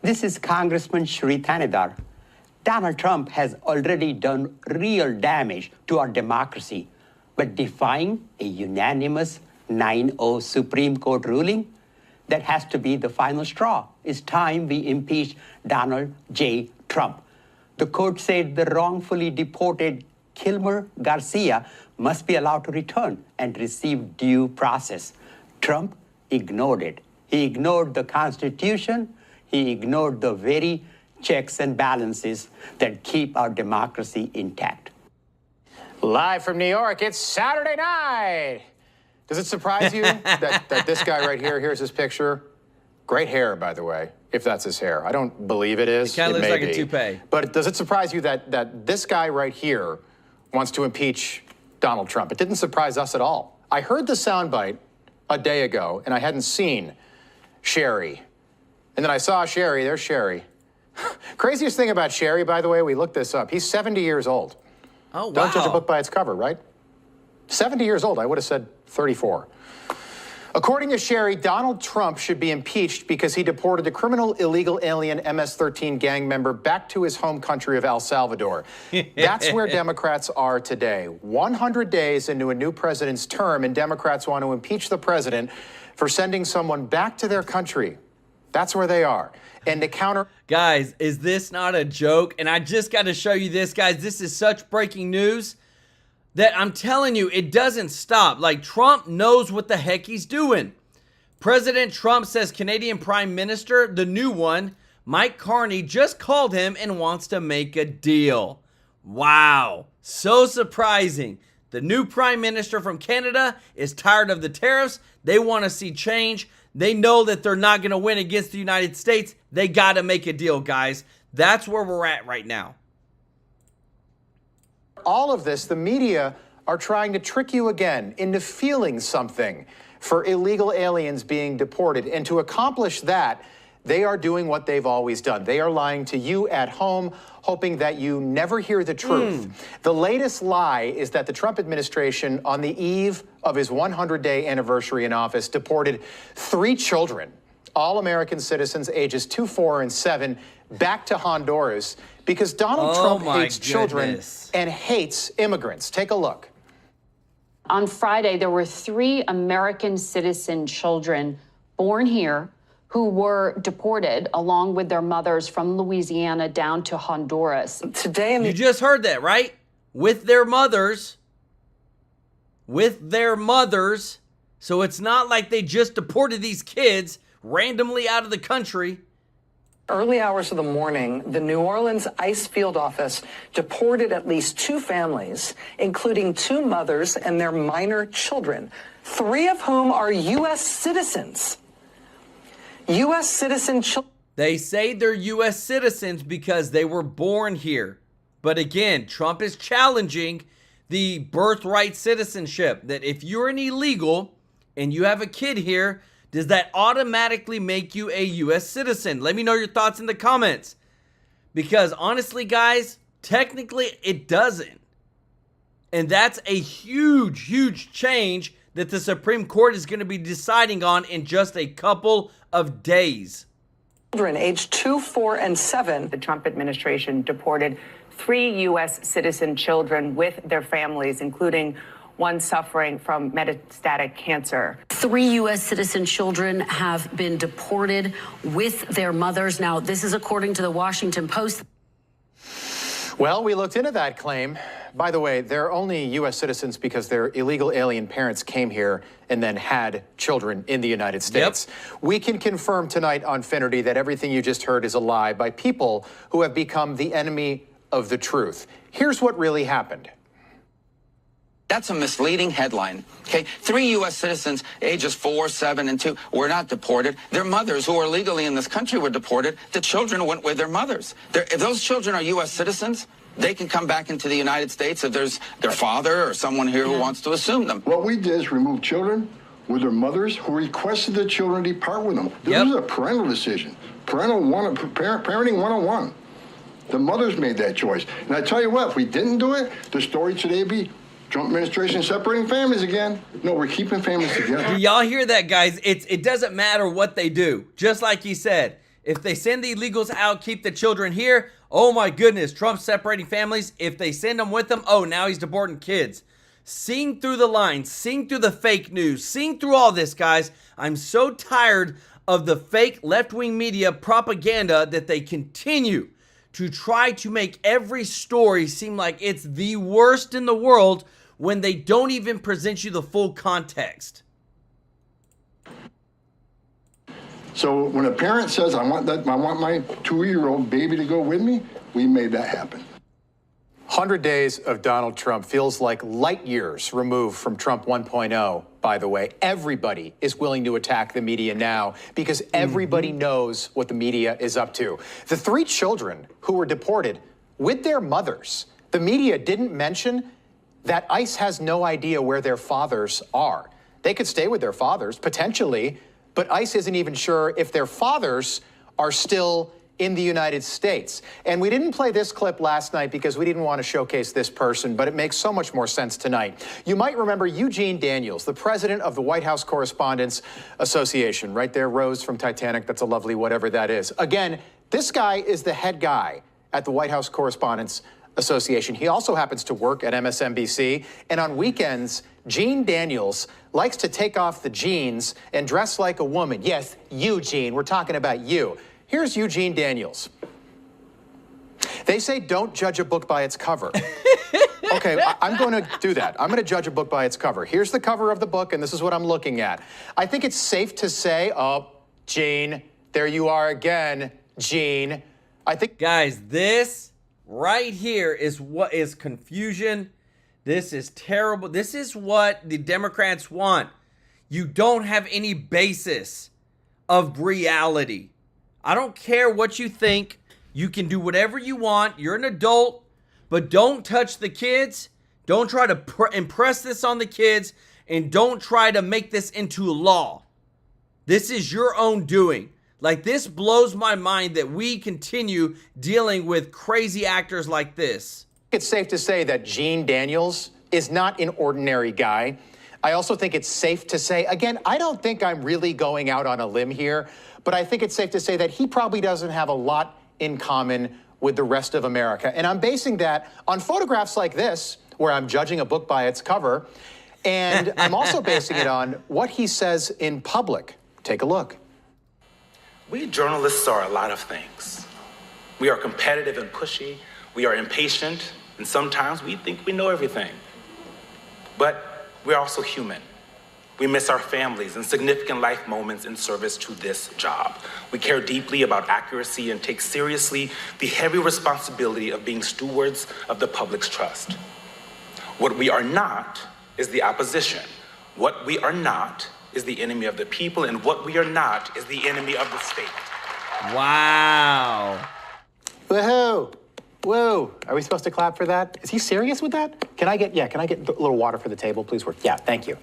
This is Congressman Shri Thanedar. Donald Trump has already done real damage to our democracy, but defying a unanimous 9-0 Supreme Court ruling, that has to be the final straw. It's time we impeach Donald J. Trump. The court said the wrongfully deported Kilmer Garcia must be allowed to return and receive due process. Trump ignored it. He ignored the Constitution. He ignored the very checks and balances that keep our democracy intact. Live from New York, it's Saturday night. Does it surprise you that this guy right here, here's his picture? Great hair, by the way, if that's his hair. I don't believe it is. It kind of looks like a toupee. But does it surprise you that this guy right here wants to impeach Donald Trump? It didn't surprise us at all. I heard the soundbite a day ago, and I hadn't seen Sherry. And then I saw Sherry, there's Sherry. Craziest thing about Sherry, by the way, we looked this up. He's 70 years old. Oh, wow. Don't judge a book by its cover, right? 70 years old. I would have said 34. According to Sherry, Donald Trump should be impeached because he deported a criminal illegal alien MS-13 gang member back to his home country of El Salvador. That's where Democrats are today. 100 days into a new president's term, and Democrats want to impeach the president for sending someone back to their country. That's where they are. And to counter... Guys, is this not a joke? And I just got to show you this, guys. This is such breaking news that I'm telling you, it doesn't stop. Like, Trump knows what the heck he's doing. President Trump says Canadian Prime Minister, the new one, Mike Carney, just called him and wants to make a deal. Wow. So surprising. The new Prime Minister from Canada is tired of the tariffs. They want to see change. They know that they're not going to win against the United States. They got to make a deal, guys. That's where we're at right now. All of this, the media are trying to trick you again into feeling something for illegal aliens being deported. And to accomplish that, they are doing what they've always done. They are lying to you at home, hoping that you never hear the truth. The latest lie is that the Trump administration, on the eve of his 100-day anniversary in office, deported 3 children, all American citizens ages 2, 4, and 7, back to Honduras because Donald Trump hates children and hates immigrants. Take a look. On Friday, there were 3 American citizen children born here who were deported along with their mothers from Louisiana down to Honduras. Today, you just heard that, right? With their mothers. With their mothers. So it's not like they just deported these kids randomly out of the country. Early hours of the morning, the New Orleans ICE field office deported at least 2 families, including 2 mothers and their minor children, 3 of whom are U.S. citizens. U.S. citizen children. They say they're U.S. citizens because they were born here. But again, Trump is challenging the birthright citizenship, that if you're an illegal and you have a kid here, does that automatically make you a U.S. citizen? Let me know your thoughts in the comments. Because honestly, guys, technically it doesn't. And that's a huge, huge change that the Supreme Court is going to be deciding on in just a couple of days. Children aged 2, 4, and 7. The Trump administration deported 3 U.S. citizen children with their families, including one suffering from metastatic cancer. 3 U.S. citizen children have been deported with their mothers. Now, this is according to the Washington Post. Well, we looked into that claim. By the way, they're only U.S. citizens because their illegal alien parents came here and then had children in the United States. Yep. We can confirm tonight on Finnerty that everything you just heard is a lie by people who have become the enemy of the truth. Here's what really happened. That's a misleading headline, okay? 3 U.S. citizens, ages 4, 7, and 2, were not deported. Their mothers, who are legally in this country, were deported. The children went with their mothers. If those children are U.S. citizens, they can come back into the United States if there's their father or someone here who wants to assume them. What we did is remove children with their mothers who requested the children depart with them. This was a parental decision. Parenting 101. The mothers made that choice. And I tell you what, if we didn't do it, the story today would be Trump administration separating families again. No, we're keeping families together. Do y'all hear that, guys? It doesn't matter what they do. Just like he said, if they send the illegals out, keep the children here, oh my goodness, Trump's separating families. If they send them with them, oh, now he's deporting kids. Seeing through the lines, seeing through the fake news, seeing through all this, guys. I'm so tired of the fake left-wing media propaganda that they continue to try to make every story seem like it's the worst in the world when they don't even present you the full context. So when a parent says, I want my 2-year-old baby to go with me, we made that happen. 100 days of Donald Trump feels like light years removed from Trump 1.0, by the way. Everybody is willing to attack the media now because everybody knows what the media is up to. The 3 children who were deported with their mothers, the media didn't mention that ICE has no idea where their fathers are. They could stay with their fathers, potentially, but ICE isn't even sure if their fathers are still in the United States. And we didn't play this clip last night because we didn't want to showcase this person, but it makes so much more sense tonight. You might remember Eugene Daniels, the president of the White House Correspondents Association. Right there, Rose from Titanic, that's a lovely whatever that is. Again, this guy is the head guy at the White House Correspondents Association. He also happens to work at MSNBC, and on weekends, Gene Daniels likes to take off the jeans and dress like a woman. Yes, Eugene, we're talking about you. Here's Eugene Daniels. They say don't judge a book by its cover. Okay, I'm going to do that. I'm going to judge a book by its cover. Here's the cover of the book, and this is what I'm looking at. I think it's safe to say, oh, Gene, there you are again, Gene. I think... Guys, this right here is what is confusion. This is terrible. This is what the Democrats want. You don't have any basis of reality. I don't care what you think. You can do whatever you want. You're an adult, but don't touch the kids. Don't try to impress this on the kids, and don't try to make this into a law. This is your own doing. Like, this blows my mind that we continue dealing with crazy actors like this. It's safe to say that Gene Daniels is not an ordinary guy. I also think it's safe to say, again, I don't think I'm really going out on a limb here, but I think it's safe to say that he probably doesn't have a lot in common with the rest of America. And I'm basing that on photographs like this, where I'm judging a book by its cover, and I'm also basing it on what he says in public. Take a look. We journalists are a lot of things. We are competitive and pushy. We are impatient, and sometimes we think we know everything. But we're also human. We miss our families and significant life moments in service to this job. We care deeply about accuracy and take seriously the heavy responsibility of being stewards of the public's trust. What we are not is the opposition. What we are not is the enemy of the people, and what we are not is the enemy of the state. Wow. Woohoo! Whoa, are we supposed to clap for that? Is he serious with that? Can I get a little water for the table, please? Yeah, thank you.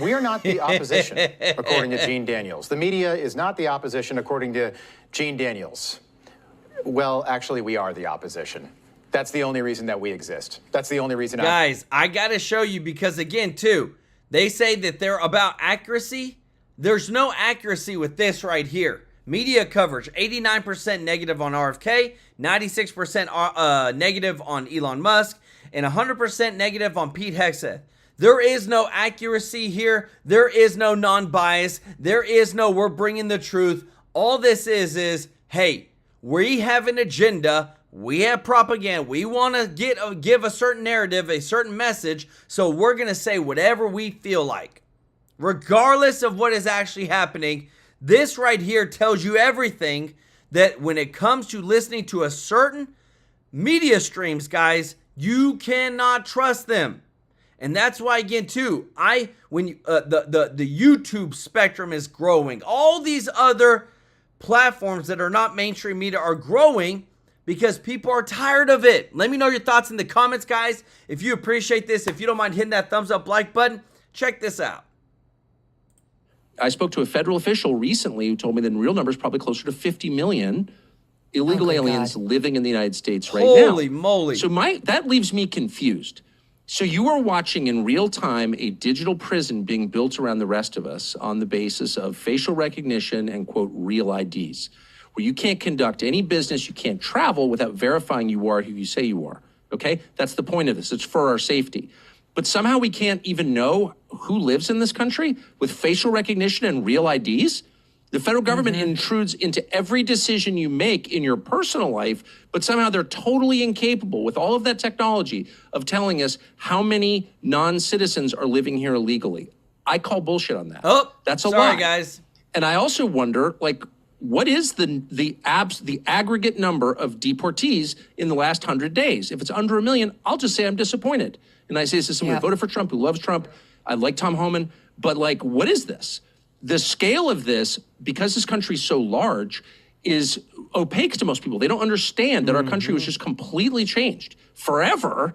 We are not the opposition, according to Gene Daniels. The media is not the opposition, according to Gene Daniels. Well, actually, we are the opposition. That's the only reason that we exist. That's the only reason. Guys, I gotta show you, because again, too, they say that they're about accuracy. There's no accuracy with this right here. Media coverage, 89% negative on RFK, 96% negative on Elon Musk, and 100% negative on Pete Hegseth. There is no accuracy here. There is no non-bias. There is no we're bringing the truth. All this is, hey, we have an agenda. We have propaganda. We want to give a certain narrative, a certain message, so we're going to say whatever we feel like. Regardless of what is actually happening, this right here tells you everything that when it comes to listening to a certain media streams, guys, you cannot trust them. And that's why, again, too, the YouTube spectrum is growing. All these other platforms that are not mainstream media are growing because people are tired of it. Let me know your thoughts in the comments, guys. If you appreciate this, if you don't mind hitting that thumbs up like button, check this out. I spoke to a federal official recently who told me that in real numbers, probably closer to 50 million illegal aliens living in the United States right now. Holy moly. So that leaves me confused. So you are watching in real time a digital prison being built around the rest of us on the basis of facial recognition and, quote, real IDs, where you can't conduct any business, you can't travel without verifying you are who you say you are, okay? That's the point of this. It's for our safety. But somehow we can't even know who lives in this country with facial recognition and real IDs. The federal government intrudes into every decision you make in your personal life, but somehow they're totally incapable with all of that technology of telling us how many non-citizens are living here illegally. I call bullshit on that. Oh, that's a sorry, lie. guys. And I also wonder, like, what is the aggregate number of deportees in the last 100 days? If it's under 1 million, I'll just say I'm disappointed. And I say this to someone who voted for Trump, who loves Trump. I like Tom Homan. But, like, what is this? The scale of this, because this country is so large, is opaque to most people. They don't understand that our country was just completely changed forever,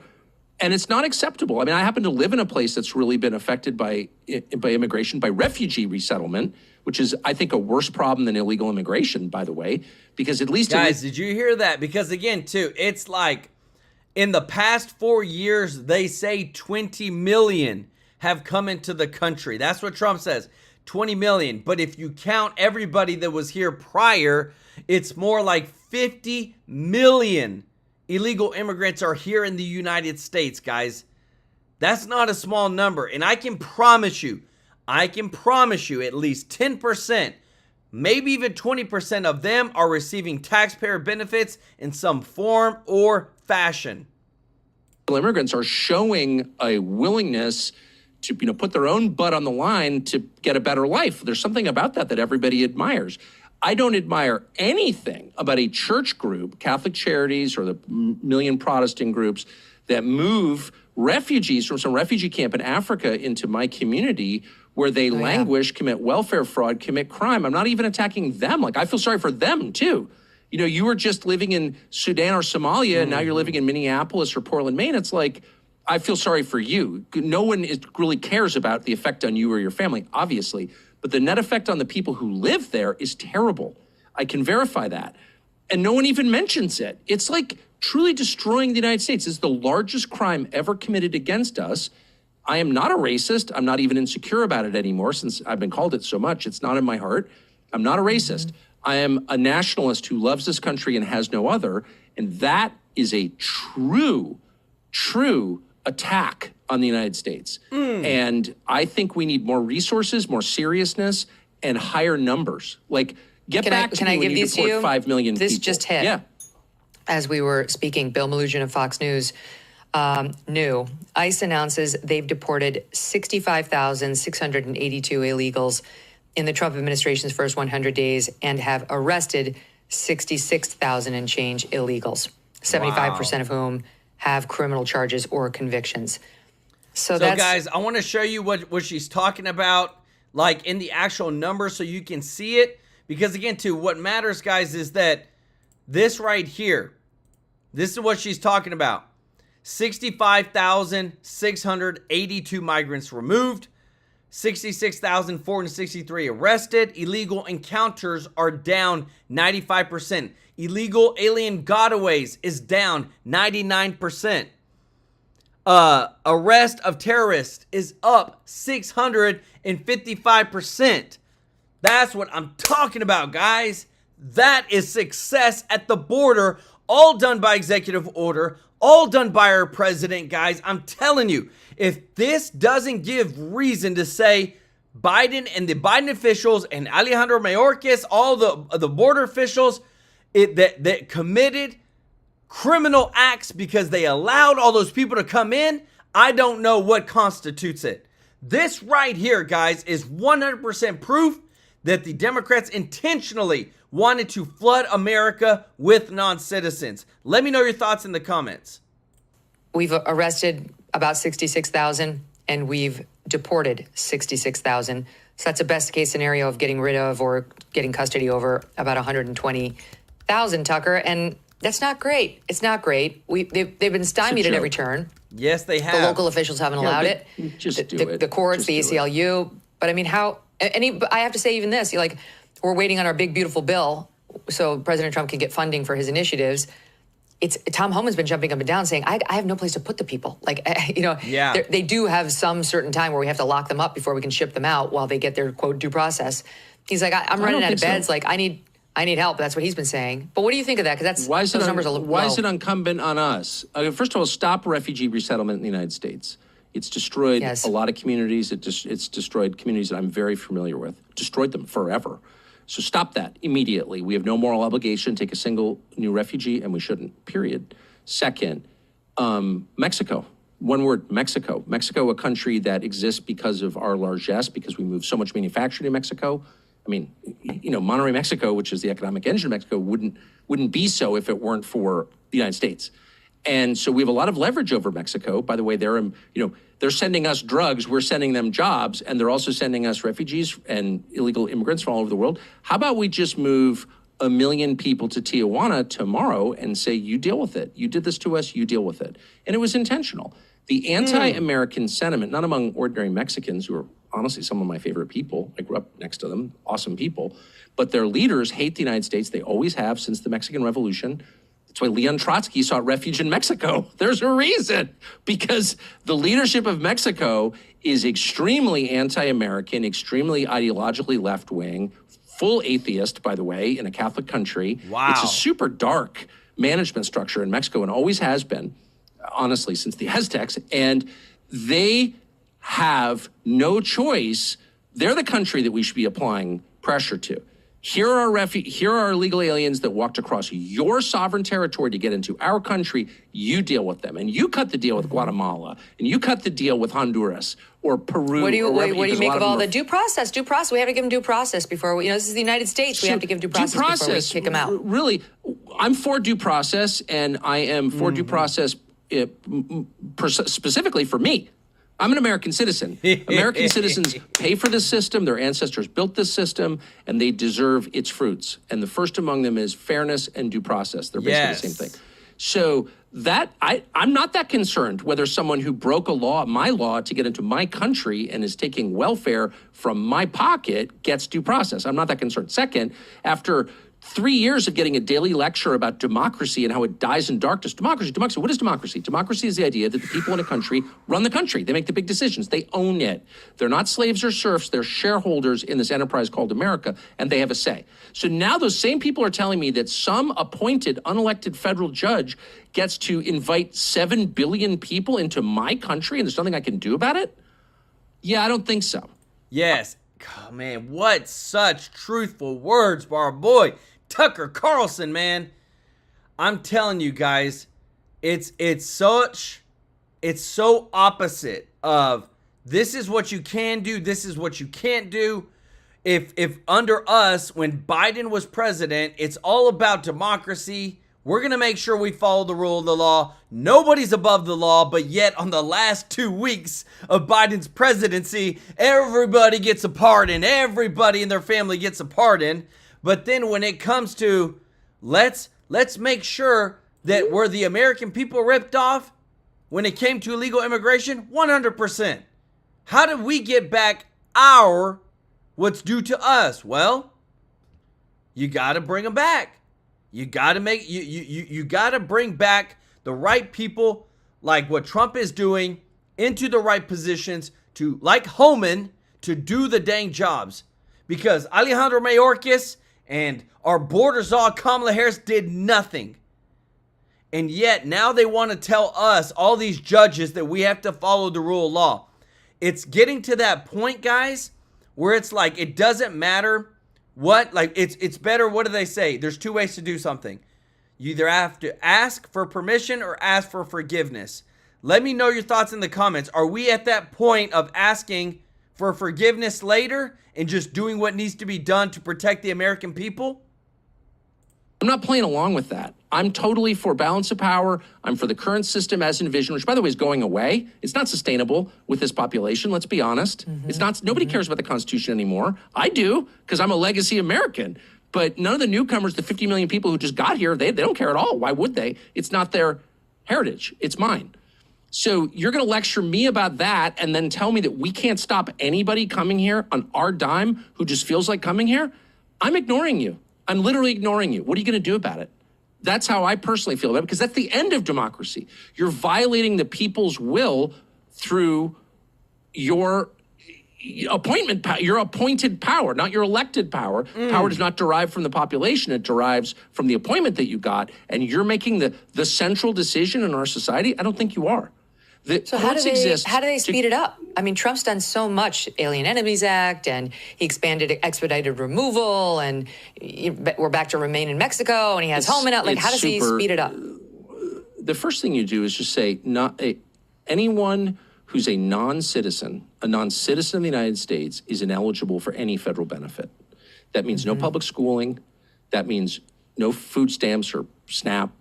and it's not acceptable. I mean, I happen to live in a place that's really been affected by immigration, by refugee resettlement, which is, I think, a worse problem than illegal immigration, by the way, because at least— Guys, did you hear that? Because, again, too, it's like in the past 4 years, they say 20 million have come into the country. That's what Trump says. 20 million. But if you count everybody that was here prior, it's more like 50 million illegal immigrants are here in the United States, guys. That's not a small number. And I can promise you at least 10%, maybe even 20% of them are receiving taxpayer benefits in some form or fashion. Immigrants are showing a willingness to, put their own butt on the line to get a better life. There's something about that admirers admires. I don't admire anything about a church group, Catholic Charities or the million Protestant groups that move refugees from some refugee camp in Africa into my community where they languish, commit welfare fraud, commit crime. I'm not even attacking them. Like, I feel sorry for them too. You were just living in Sudan or Somalia and now you're living in Minneapolis or Portland, Maine. It's like, I feel sorry for you. No one really cares about the effect on you or your family, obviously. But the net effect on the people who live there is terrible. I can verify that. And no one even mentions it. It's like truly destroying the United States. It's the largest crime ever committed against us. I am not a racist. I'm not even insecure about it anymore since I've been called it so much. It's not in my heart. I'm not a racist. I am a nationalist who loves this country and has no other. And that is a true attack on the United States. And I think we need more resources, more seriousness, and higher numbers. Like, get back to can me I when give you these to deport you? 5 million This people. just hit. Yeah. As we were speaking, Bill Melugin of Fox News knew. ICE announces they've deported 65,682 illegals in the Trump administration's first 100 days and have arrested 66,000 and change illegals, 75% of whom have criminal charges or convictions. So that's, guys, I want to show you what she's talking about, like in the actual numbers, so you can see it. Because again, too, what matters, guys, is that this right here, this is what she's talking about. 65,682 migrants removed, 66,463 arrested. Illegal encounters are down 95%. Illegal alien gotaways is down 99%. Arrest of terrorists is up 655%. That's what I'm talking about, guys. That is success at the border, all done by executive order, all done by our president, guys. I'm telling you, if this doesn't give reason to say Biden and the Biden officials and Alejandro Mayorkas, all the border officials that committed criminal acts because they allowed all those people to come in, I don't know what constitutes it. This right here, guys, is 100% proof that the Democrats intentionally wanted to flood America with non-citizens. Let me know your thoughts in the comments. we've arrested about 66,000 and we've deported 66,000. So that's a best case scenario of getting rid of or getting custody over about 120,000, Tucker. And that's not great. It's not great. They've been stymied at every turn. Yes, they have. The local officials haven't allowed it. Just do it. The courts, the ACLU. But I mean, I have to say even this, we're waiting on our big, beautiful bill so President Trump can get funding for his initiatives. Tom Homan's been jumping up and down saying, I have no place to put the people. They do have some certain time where we have to lock them up before we can ship them out while they get their, quote, due process. He's like, I'm running out of beds. So. I need help. That's what he's been saying. But what do you think of that? Because those numbers are low. Why is it incumbent on us? First of all, stop refugee resettlement in the United States. It's destroyed a lot of communities. It's destroyed communities that I'm very familiar with. Destroyed them forever. So stop that immediately. We have no moral obligation to take a single new refugee, and we shouldn't, period. Second, Mexico. One word, Mexico. Mexico, a country that exists because of our largesse, because we move so much manufacturing in Mexico. I mean, Monterrey, Mexico, which is the economic engine of Mexico, wouldn't be so if it weren't for the United States. And so we have a lot of leverage over Mexico. By the way, they're sending us drugs, we're sending them jobs, and they're also sending us refugees and illegal immigrants from all over the world. How about we just move 1 million people to Tijuana tomorrow and say, you deal with it. You did this to us, you deal with it. And it was intentional. The anti-American sentiment, not among ordinary Mexicans, who are honestly some of my favorite people, I grew up next to them, awesome people, but their leaders hate the United States. They always have since the Mexican Revolution. That's why Leon Trotsky sought refuge in Mexico. There's a reason, because the leadership of Mexico is extremely anti-American, extremely ideologically left-wing, full atheist, by the way, in a Catholic country. Wow. It's a super dark management structure in Mexico and always has been, honestly, since the Aztecs. And they have no choice. They're the country that we should be applying pressure to. Here are illegal aliens that walked across your sovereign territory to get into our country. You deal with them. And you cut the deal with Guatemala. And you cut the deal with Honduras or Peru. What do you make of all the due process? Due process. We have to give them due process before this is the United States. We have to give due process before we kick them out. Really, I'm for due process, and I am for due process specifically for me. I'm an American citizen. American citizens pay for this system. Their ancestors built this system, and they deserve its fruits. And the first among them is fairness and due process. They're basically the same thing. So I'm not that concerned whether someone who broke my law to get into my country and is taking welfare from my pocket gets due process. I'm not that concerned. Second, after 3 years of getting a daily lecture about democracy and how it dies in darkness. Democracy. What is democracy? Democracy is the idea that the people in a country run the country. They make the big decisions. They own it. They're not slaves or serfs. They're shareholders in this enterprise called America, and they have a say. So now those same people are telling me that some appointed, unelected federal judge gets to invite 7 billion people into my country and there's nothing I can do about it? Yeah, I don't think so. Yes. man, what such truthful words by our boy Tucker Carlson, man. I'm telling you guys, it's so opposite of this is what you can do, this is what you can't do. If under us, when Biden was president, it's all about democracy. We're going to make sure we follow the rule of the law. Nobody's above the law, but yet on the last 2 weeks of Biden's presidency, everybody gets a pardon. Everybody in their family gets a pardon. But then when it comes to let's make sure that where the American people ripped off, when it came to illegal immigration, 100%. How did we get back what's due to us? Well, you got to bring them back. You got to make you got to bring back the right people, like what Trump is doing, into the right positions to, like Holman, to do the dang jobs. Because Alejandro Mayorkas and our border czar Kamala Harris did nothing. And yet now they want to tell us, all these judges, that we have to follow the rule of law. It's getting to that point, guys, where it's like it doesn't matter what, like it's better. What do they say? There's 2 ways to do something. You either have to ask for permission or ask for forgiveness. Let me know your thoughts in the comments. Are we at that point of asking for forgiveness later and just doing what needs to be done to protect the American people? I'm not playing along with that. I'm totally for balance of power. I'm for the current system as envisioned, which, by the way, is going away. It's not sustainable with this population. Let's be honest. It's not. Nobody cares about the Constitution anymore. I do, because I'm a legacy American. But none of the newcomers, the 50 million people who just got here, they don't care at all. Why would they? It's not their heritage. It's mine. So you're going to lecture me about that and then tell me that we can't stop anybody coming here on our dime who just feels like coming here? I'm ignoring you. I'm literally ignoring you. What are you going to do about it? That's how I personally feel about it, because that's the end of democracy. You're violating the people's will through your appointment, your appointed power, not your elected power. Power does not derive from the population. It derives from the appointment that you got. And you're making the central decision in our society? I don't think you are. So how do they speed it up? I mean, Trump's done so much, Alien Enemies Act, and he expanded expedited removal, and we're back to remain in Mexico, and he has Holman out. Like, how does he speed it up? The first thing you do is just say, anyone who's a non-citizen of the United States is ineligible for any federal benefit. That means no public schooling. That means no food stamps or SNAP.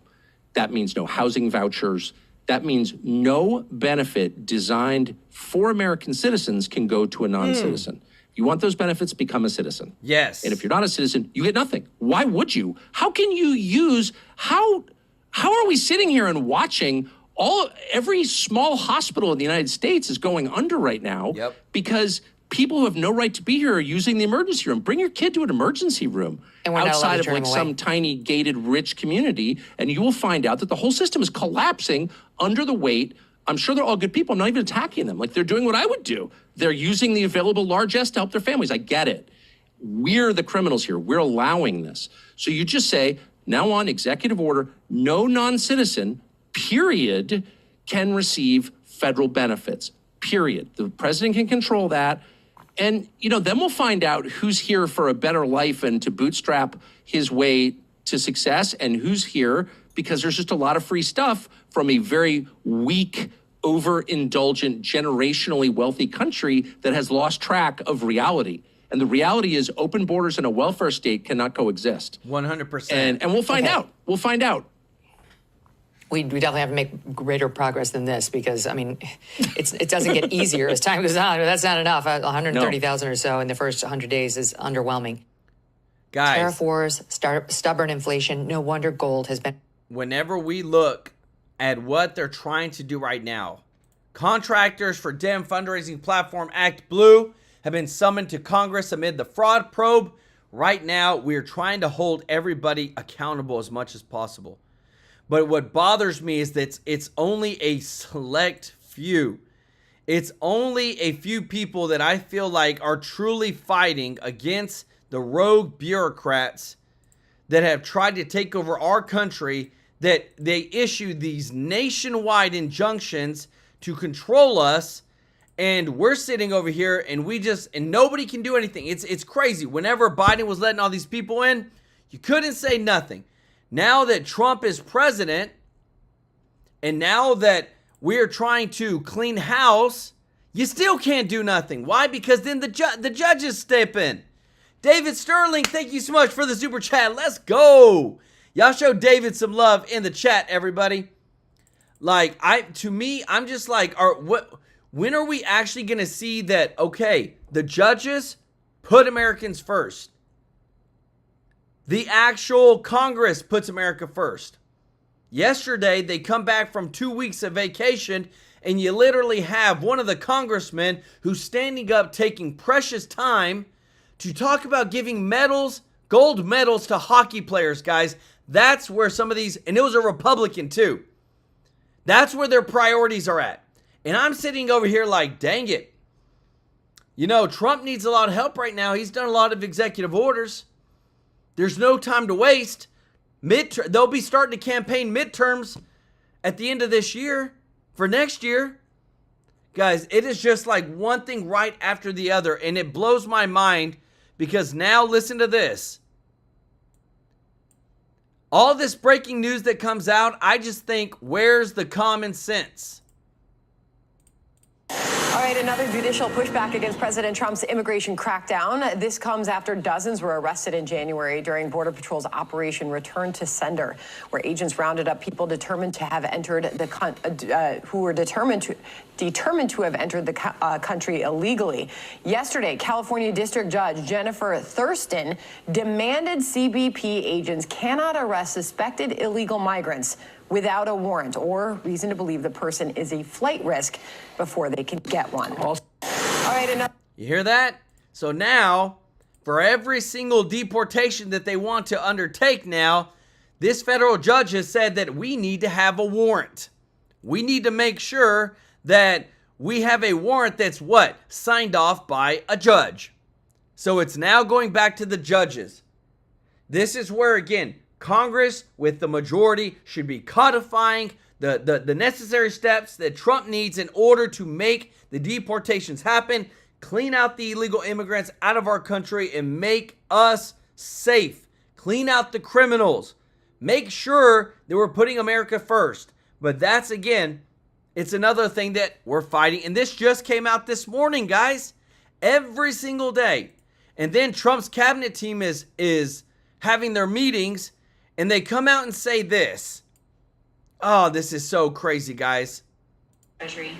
That means no housing vouchers. That means no benefit designed for American citizens can go to a non-citizen. If you want those benefits, become a citizen. Yes. And if you're not a citizen, you get nothing. Why would you? How can you use, how are we sitting here and watching every small hospital in the United States is going under right now because people who have no right to be here are using the emergency room. Bring your kid to an emergency room outside of like some tiny gated rich community, and you will find out that the whole system is collapsing under the weight. I'm sure they're all good people. I'm not even attacking them. Like, they're doing what I would do. They're using the available largesse to help their families. I get it. We're the criminals here. We're allowing this. So you just say, now on executive order, no non-citizen, period, can receive federal benefits, period. The president can control that. And, then we'll find out who's here for a better life and to bootstrap his way to success, and who's here because there's just a lot of free stuff from a very weak, overindulgent, generationally wealthy country that has lost track of reality. And the reality is open borders and a welfare state cannot coexist. 100%. And we'll find out. We'll find out. We definitely have to make greater progress than this, because, I mean, it doesn't get easier as time goes on. That's not enough. 130,000 or so in the first 100 days is underwhelming. Guys. Tariff wars, stubborn inflation. No wonder gold has been. Whenever we look at what they're trying to do right now, contractors for Dem fundraising platform Act Blue have been summoned to Congress amid the fraud probe. Right now, we're trying to hold everybody accountable as much as possible. But what bothers me is that it's only a select few. It's only a few people that I feel like are truly fighting against the rogue bureaucrats that have tried to take over our country, that they issue these nationwide injunctions to control us, And we're sitting over here and and nobody can do anything. It's crazy. Whenever Biden was letting all these people in, you couldn't say nothing. Now that Trump is president, and now that we're trying to clean house, you still can't do nothing. Why? Because then the judges step in. David Sterling, thank you so much for the super chat. Let's go. Y'all show David some love in the chat, everybody. Like, I'm just like, when are we actually going to see that, okay, the judges put Americans first. The actual Congress puts America first. Yesterday, they come back from 2 weeks of vacation, and you literally have one of the congressmen who's standing up, taking precious time to talk about giving medals, gold medals to hockey players, guys. That's where some of these, and it was a Republican too. That's where their priorities are at. And I'm sitting over here like, dang it. You know, Trump needs a lot of help right now. He's done a lot of executive orders. There's no time to waste. They'll be starting to campaign midterms at the end of this year for next year. Guys, it is just like one thing right after the other. And it blows my mind because now listen to this. All this breaking news that comes out, I just think, where's the common sense? All right, another judicial pushback against President Trump's immigration crackdown. This comes after dozens were arrested in January during Border Patrol's Operation Return to Sender, where agents rounded up people determined to have entered who were determined to have entered the country illegally. Yesterday, California District Judge Jennifer Thurston demanded CBP agents cannot arrest suspected illegal migrants without a warrant or reason to believe the person is a flight risk before they can get one. All right, you hear that? So now, for every single deportation that they want to undertake now, this federal judge has said that we need to have a warrant. We need to make sure that we have a warrant that's what? Signed off by a judge. So it's now going back to the judges. This is where, again, Congress, with the majority, should be codifying the necessary steps that Trump needs in order to make the deportations happen, clean out the illegal immigrants out of our country, and make us safe. Clean out the criminals. Make sure that we're putting America first. But that's, again, it's another thing that we're fighting. And this just came out this morning, guys. Every single day. And then Trump's cabinet team is having their meetings, and they come out and say this. Oh, this is so crazy, guys. Treasury.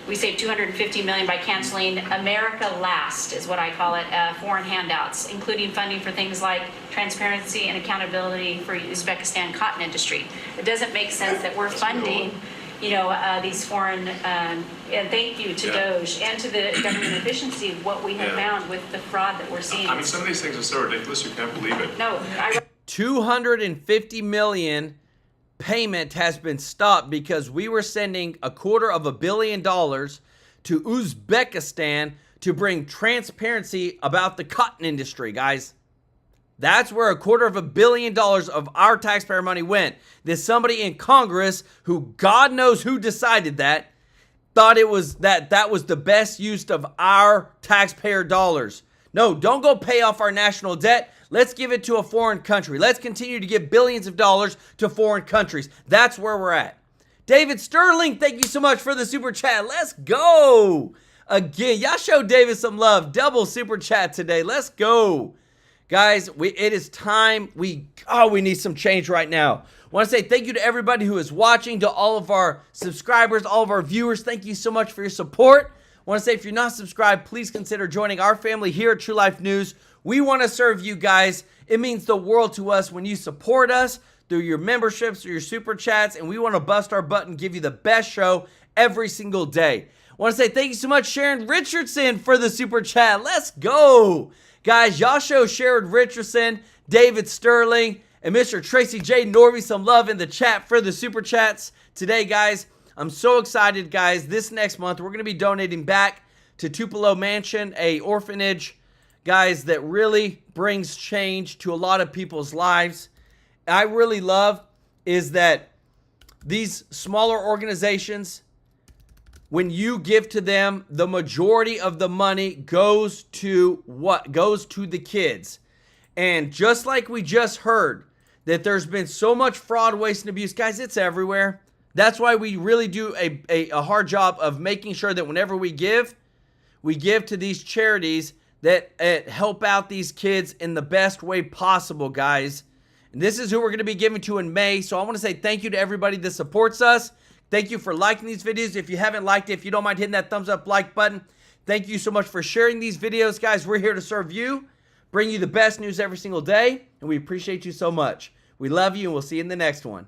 We saved $250 million by canceling America Last, is what I call it, foreign handouts, including funding for things like transparency and accountability for Uzbekistan cotton industry. It doesn't make sense that we're funding, these foreign, and thank you to DOJ and to the government efficiency of what we have found with the fraud that we're seeing. I mean, some of these things are so ridiculous you can't believe it. No, $250 million payment has been stopped because we were sending $250 million to Uzbekistan to bring transparency about the cotton industry, guys. That's where $250 million of our taxpayer money went. There's somebody in Congress who, God knows who decided that, thought it was that was the best use of our taxpayer dollars. No, don't go pay off our national debt. Let's give it to a foreign country. Let's continue to give billions of dollars to foreign countries. That's where we're at. David Sterling, thank you so much for the super chat. Let's go. Again, y'all show David some love. Double super chat today. Let's go. Guys, it is time. We need some change right now. I want to say thank you to everybody who is watching, to all of our subscribers, all of our viewers. Thank you so much for your support. I want to say if you're not subscribed, please consider joining our family here at TrueLife News. We want to serve you guys. It means the world to us when you support us through your memberships or your super chats, and we want to bust our butt and give you the best show every single day. I want to say thank you so much, Sharon Richardson, for the super chat. Let's go. Guys, y'all show Sharon Richardson, David Sterling, and Mr. Tracy J. Norby some love in the chat for the super chats today, guys. I'm so excited, guys. This next month, we're going to be donating back to Tupelo Mansion, a orphanage, guys, that really brings change to a lot of people's lives. I really love is that these smaller organizations, when you give to them, the majority of the money goes to what? Goes to the kids. And just like we just heard that there's been so much fraud, waste, and abuse, guys, it's everywhere. That's why we really do a hard job of making sure that whenever we give to these charities that help out these kids in the best way possible, guys. And this is who we're going to be giving to in May. So I want to say thank you to everybody that supports us. Thank you for liking these videos. If you haven't liked it, if you don't mind hitting that thumbs up like button, thank you so much for sharing these videos, guys. We're here to serve you, bring you the best news every single day, and we appreciate you so much. We love you, and we'll see you in the next one.